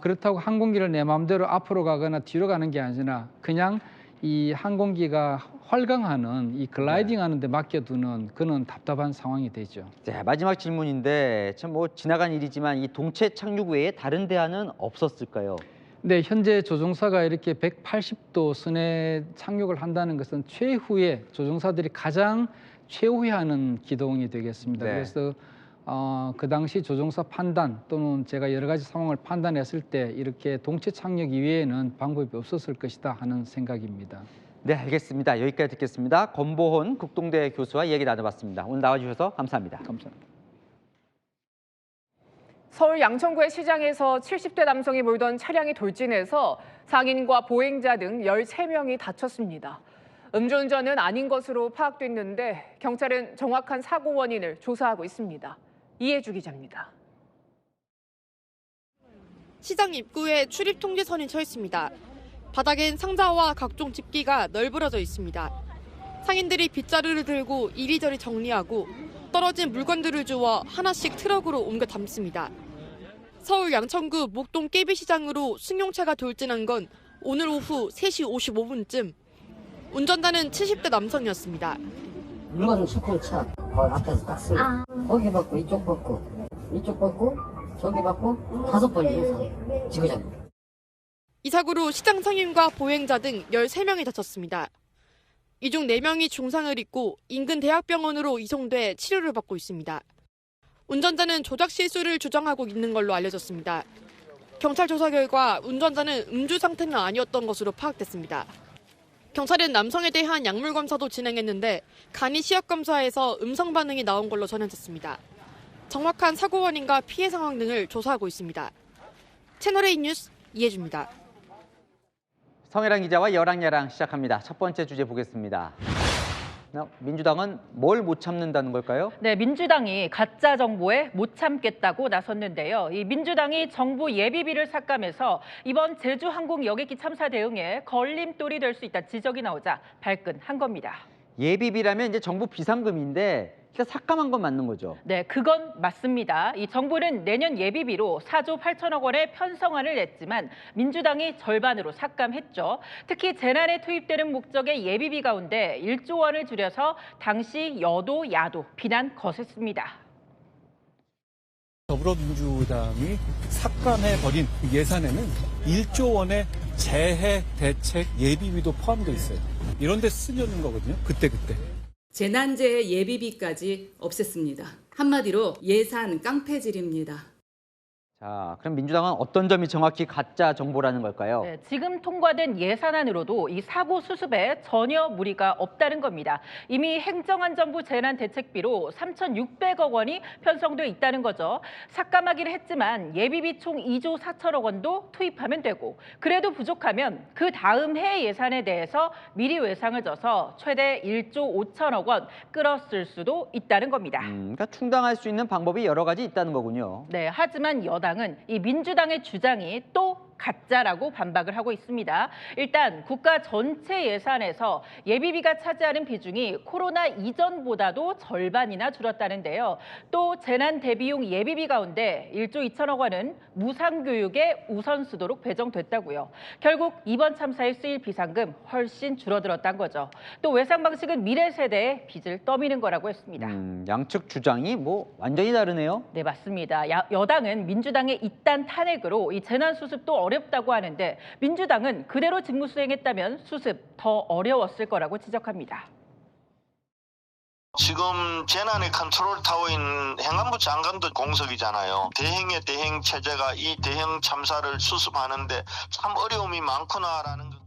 [SPEAKER 25] 그렇다고 항공기를 내 마음대로 앞으로 가거나 뒤로 가는 게 아니라 그냥 이 항공기가 활강하는 이 글라이딩 하는데 맡겨두는 그런 답답한 상황이 되죠.
[SPEAKER 1] 네, 마지막 질문인데 참 뭐 지나간 일이지만 이 동체 착륙 외에 다른 대안은 없었을까요?
[SPEAKER 25] 네, 현재 조종사가 이렇게 180도 선에 착륙을 한다는 것은 최후의 조종사들이 가장 최후에 하는 기동이 되겠습니다.
[SPEAKER 1] 네.
[SPEAKER 25] 그래서 그 당시 조종사 판단 또는 제가 여러 가지 상황을 판단했을 때 이렇게 동체 착륙 이외에는 방법이 없었을 것이다 하는 생각입니다.
[SPEAKER 1] 네, 알겠습니다. 여기까지 듣겠습니다. 권보훈 국동대 교수와 이야기 나눠봤습니다. 오늘 나와주셔서 감사합니다.
[SPEAKER 25] 감사합니다.
[SPEAKER 3] 서울 양천구의 시장에서 70대 남성이 몰던 차량이 돌진해서 상인과 보행자 등 13명이 다쳤습니다. 음주운전은 아닌 것으로 파악됐는데 경찰은 정확한 사고 원인을 조사하고 있습니다. 이해주 기자입니다.
[SPEAKER 2] 시장 입구에 출입 통제선이 쳐 있습니다. 바닥엔 상자와 각종 집기가 널브러져 있습니다. 상인들이 빗자루를 들고 이리저리 정리하고 떨어진 물건들을 주워 하나씩 트럭으로 옮겨 담습니다. 서울 양천구 목동 깨비시장으로 승용차가 돌진한 건 오늘 오후 3시 55분쯤. 운전자는 70대 남성이었습니다.
[SPEAKER 24] 물건 싣고 차 앞에서 딱 쓰고 거기 받고 이쪽 받고 저기 받고 5번 이상 지그재그.
[SPEAKER 2] 이 사고로 시장 상인과 보행자 등 13명이 다쳤습니다. 이 중 4명이 중상을 입고 인근 대학병원으로 이송돼 치료를 받고 있습니다. 운전자는 조작 실수를 주장하고 있는 걸로 알려졌습니다. 경찰 조사 결과 운전자는 음주 상태는 아니었던 것으로 파악됐습니다. 경찰은 남성에 대한 약물 검사도 진행했는데 간이 시약 검사에서 음성 반응이 나온 걸로 전해졌습니다. 정확한 사고 원인과 피해 상황 등을 조사하고 있습니다. 채널A 뉴스 이혜주입니다.
[SPEAKER 1] 성혜랑 기자와 여랑야랑 시작합니다. 첫 번째 주제 보겠습니다. 민주당은 뭘 못 참는다는 걸까요?
[SPEAKER 5] 네, 민주당이 가짜 정보에 못 참겠다고 나섰는데요. 이 민주당이 정부 예비비를 삭감해서 이번 제주항공 여객기 참사 대응에 걸림돌이 될 수 있다 지적이 나오자 발끈한 겁니다.
[SPEAKER 1] 예비비라면 이제 정부 비상금인데 일단 삭감한 건 맞는 거죠?
[SPEAKER 5] 네, 그건 맞습니다. 이 정부는 내년 예비비로 4조 8천억 원의 편성안을 냈지만 민주당이 절반으로 삭감했죠. 특히 재난에 투입되는 목적의 예비비 가운데 1조 원을 줄여서 당시 여도, 야도 비난 거셌습니다.
[SPEAKER 6] 더불어민주당이 삭감해버린 예산에는 1조 원의 재해 대책 예비비도 포함되어 있어요. 이런 데 쓰려는 거거든요. 그때그때.
[SPEAKER 7] 재난재해 예비비까지 없앴습니다. 한마디로 예산 깡패질입니다.
[SPEAKER 1] 자, 그럼 민주당은 어떤 점이 정확히 가짜 정보라는 걸까요?
[SPEAKER 5] 네, 지금 통과된 예산안으로도 이 사고 수습에 전혀 무리가 없다는 겁니다. 이미 행정안전부 재난대책비로 3,600억 원이 편성돼 있다는 거죠. 삭감하기는 했지만 예비비 총 2조 4천억 원도 투입하면 되고 그래도 부족하면 그 다음 해 예산에 대해서 미리 예상을 져서 최대 1조 5천억 원 끌었을 수도 있다는 겁니다.
[SPEAKER 1] 그러니까 충당할 수 있는 방법이 여러 가지 있다는 거군요.
[SPEAKER 5] 네, 하지만 여당은 이 민주당의 주장이 또 가짜라고 반박을 하고 있습니다. 일단 국가 전체 예산에서 예비비가 차지하는 비중이 코로나 이전보다도 절반이나 줄었다는데요. 또 재난 대비용 예비비 가운데 1조 2천억 원은 무상교육에 우선수도록 배정됐다고요. 결국 이번 참사에 쓰일 비상금 훨씬 줄어들었다는 거죠. 또 외상 방식은 미래 세대에 빚을 떠미는 거라고 했습니다.
[SPEAKER 1] 양측 주장이 뭐 완전히 다르네요.
[SPEAKER 5] 네, 맞습니다. 여당은 민주당의 이딴 탄핵으로 이 재난 수습도 어렵다고 하는데 민주당은 그대로 직무 수행했다면 수습 더 어려웠을 거라고 지적합니다.
[SPEAKER 8] 지금 재난의 컨트롤 타워인 행안부 장관도 공석이잖아요. 대행의 대행 체제가 이 대형 참사를 수습하는데 참 어려움이 많구나라는 것.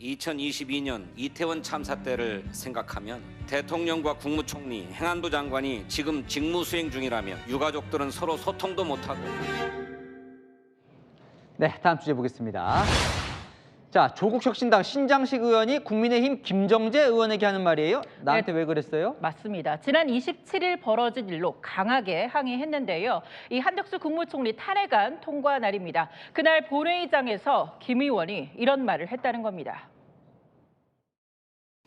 [SPEAKER 15] 2022년 이태원 참사 때를 생각하면 대통령과 국무총리, 행안부 장관이 지금 직무 수행 중이라면 유가족들은 서로 소통도 못하고.
[SPEAKER 1] 네, 다음 주제 보겠습니다. 자, 조국혁신당 신장식 의원이 국민의힘 김정재 의원에게 하는 말이에요. 나한테 왜 그랬어요?
[SPEAKER 5] 맞습니다. 지난 27일 벌어진 일로 강하게 항의했는데요. 이 한덕수 국무총리 탄핵안 통과 날입니다. 그날 본회의장에서 김 의원이 이런 말을 했다는 겁니다.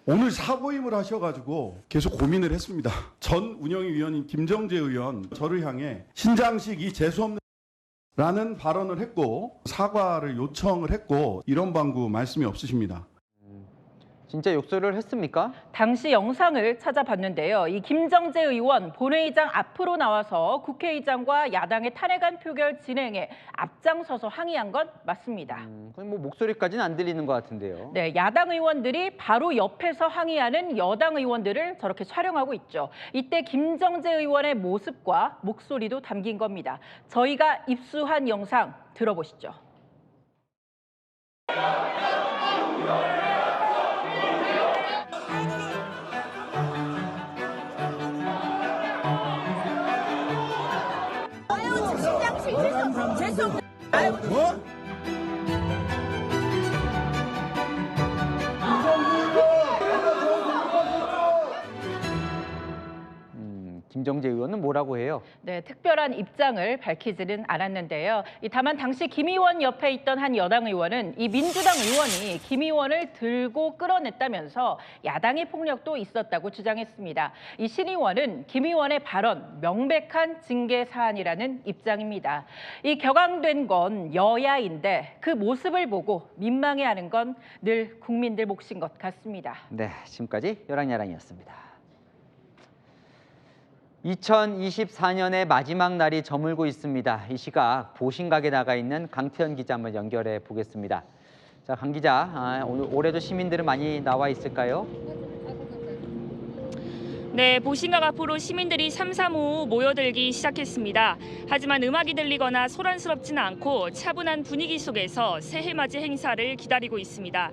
[SPEAKER 26] 오늘 사고임을 하셔가지고 계속 고민을 했습니다. 전 운영위원인 김정재 의원 저를 향해 신장식이 재수없는 라는 발언을 했고 사과를 요청을 했고 이런 방구 말씀이 없으십니다.
[SPEAKER 1] 진짜 욕설을 했습니까?
[SPEAKER 5] 당시 영상을 찾아봤는데요. 이 김정재 의원 본회의장 앞으로 나와서 국회의장과 야당의 탄핵안 표결 진행에 앞장서서 항의한 건 맞습니다.
[SPEAKER 1] 거의 뭐 목소리까지는 안 들리는 것 같은데요.
[SPEAKER 5] 네, 야당 의원들이 바로 옆에서 항의하는 여당 의원들을 저렇게 촬영하고 있죠. 이때 김정재 의원의 모습과 목소리도 담긴 겁니다. 저희가 입수한 영상 들어보시죠.
[SPEAKER 1] 김정재 의원은 뭐라고 해요?
[SPEAKER 5] 네, 특별한 입장을 밝히지는 않았는데요. 다만 당시 김 의원 옆에 있던 한 여당 의원은 이 민주당 의원이 김 의원을 들고 끌어냈다면서 야당의 폭력도 있었다고 주장했습니다. 이 신 의원은 김 의원의 발언 명백한 징계 사안이라는 입장입니다. 이 격앙된 건 여야인데 그 모습을 보고 민망해하는 건 늘 국민들 몫인 것 같습니다.
[SPEAKER 1] 네, 지금까지 여랑야랑이었습니다. 2024년의 마지막 날이 저물고 있습니다. 이 시각 보신각에 나가 있는 강태현 기자 한번 연결해 보겠습니다. 자, 강 기자, 오늘 올해도 시민들은 많이 나와 있을까요?
[SPEAKER 9] 네, 보신각 앞으로 시민들이 삼삼오오 모여들기 시작했습니다. 하지만 음악이 들리거나 소란스럽지는 않고 차분한 분위기 속에서 새해맞이 행사를 기다리고 있습니다.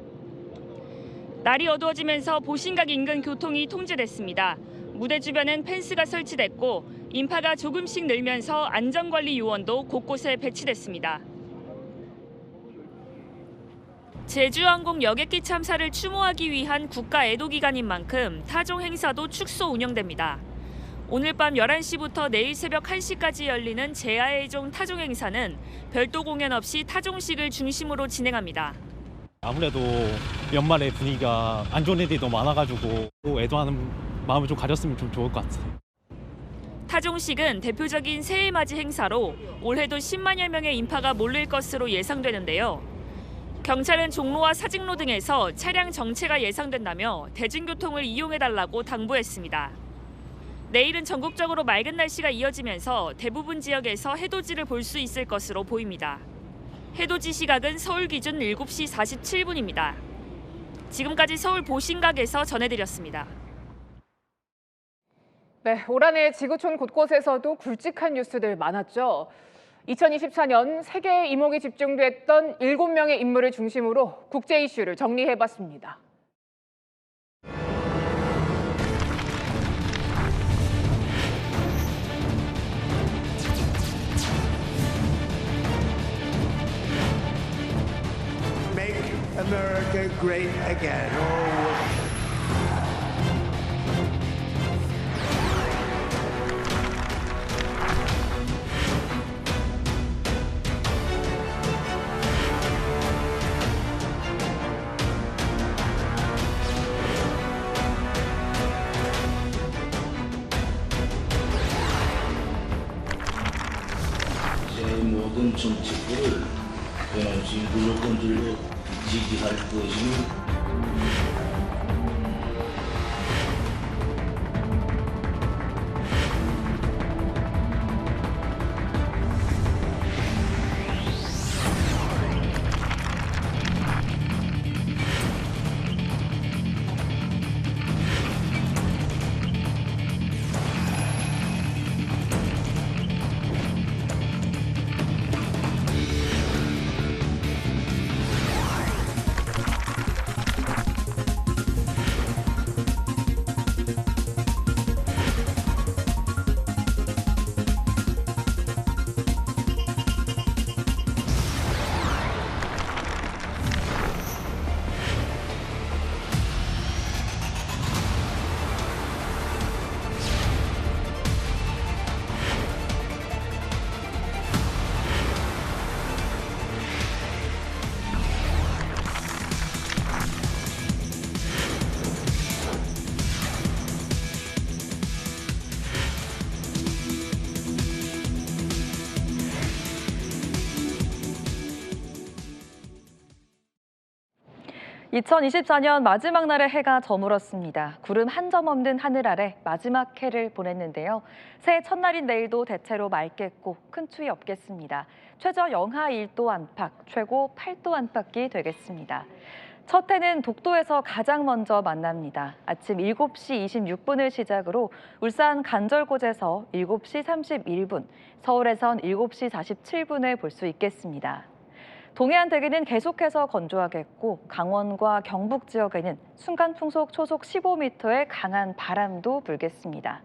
[SPEAKER 9] 날이 어두워지면서 보신각 인근 교통이 통제됐습니다. 무대 주변엔 펜스가 설치됐고 인파가 조금씩 늘면서 안전관리 요원도 곳곳에 배치됐습니다. 제주항공 여객기 참사를 추모하기 위한 국가 애도 기간인 만큼 타종 행사도 축소 운영됩니다. 오늘 밤 11시부터 내일 새벽 1시까지 열리는 제아의종 타종 행사는 별도 공연 없이 타종식을 중심으로 진행합니다.
[SPEAKER 10] 아무래도 연말에 분위기가 안 좋은 애들이 너무 많아가지고 애도하는 마음을 좀 가졌으면 좀 좋을 것 같아요.
[SPEAKER 9] 타종식은 대표적인 새해맞이 행사로 올해도 10만여 명의 인파가 몰릴 것으로 예상되는데요. 경찰은 종로와 사직로 등에서 차량 정체가 예상된다며 대중교통을 이용해달라고 당부했습니다. 내일은 전국적으로 맑은 날씨가 이어지면서 대부분 지역에서 해돋이를 볼 수 있을 것으로 보입니다. 해돋이 시각은 서울 기준 7시 47분입니다. 지금까지 서울 보신각에서 전해드렸습니다.
[SPEAKER 3] 네, 올 한해 지구촌 곳곳에서도 굵직한 뉴스들 많았죠. 2024년 세계의 이목이 집중됐던 7명의 인물을 중심으로 국제 이슈를 정리해봤습니다.
[SPEAKER 11] Make America great again.
[SPEAKER 16] 모든 정책들을 변함없이 무조건들로 지지할 것이니
[SPEAKER 17] (2024년) 마지막 날의 해가 저물었습니다. 구름 한 점 없는 하늘 아래 마지막 해를 보냈는데요. 새해 첫날인 내일도 대체로 맑겠고 큰 추위 없겠습니다. 최저 영하 1도 안팎, 최고 8도 안팎이 되겠습니다. 첫 해는 독도에서 가장 먼저 만납니다. 아침 7시 26분을 시작으로 울산 간절곶에서 7시 31분, 서울에선 7시 47분에 볼 수 있겠습니다. 동해안 대기는 계속해서 건조하겠고 강원과 경북 지역에는 순간 풍속 초속 15m의 강한 바람도 불겠습니다.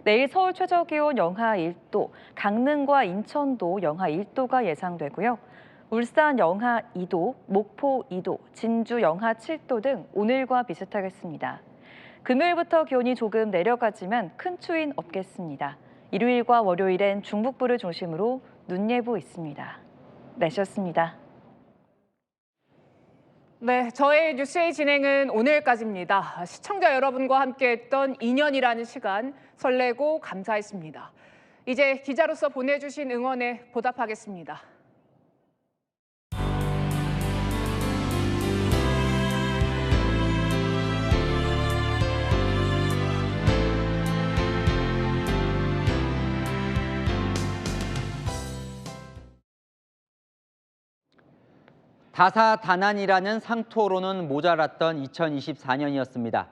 [SPEAKER 17] 내일 서울 최저 기온 영하 1도, 강릉과 인천도 영하 1도가 예상되고요. 울산 영하 2도, 목포 2도, 진주 영하 7도 등 오늘과 비슷하겠습니다. 금요일부터 기온이 조금 내려가지만 큰 추위는 없겠습니다. 일요일과 월요일엔 중북부를 중심으로 눈 예보 있습니다. 날씨였습니다.
[SPEAKER 3] 네, 저의 뉴스의 진행은 오늘까지입니다. 시청자 여러분과 함께했던 2년이라는 시간 설레고 감사했습니다. 이제 기자로서 보내주신 응원에 보답하겠습니다.
[SPEAKER 1] 다사다난이라는 상투어로는 모자랐던 2024년이었습니다.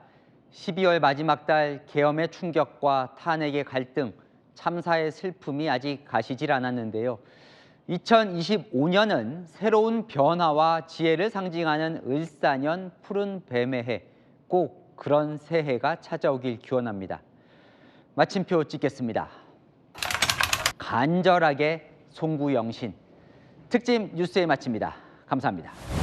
[SPEAKER 1] 12월 마지막 달 계엄의 충격과 탄핵의 갈등, 참사의 슬픔이 아직 가시질 않았는데요. 2025년은 새로운 변화와 지혜를 상징하는 을사년 푸른 뱀의 해, 꼭 그런 새해가 찾아오길 기원합니다. 마침표 찍겠습니다. 간절하게 송구영신. 특집 뉴스에 마칩니다. 감사합니다.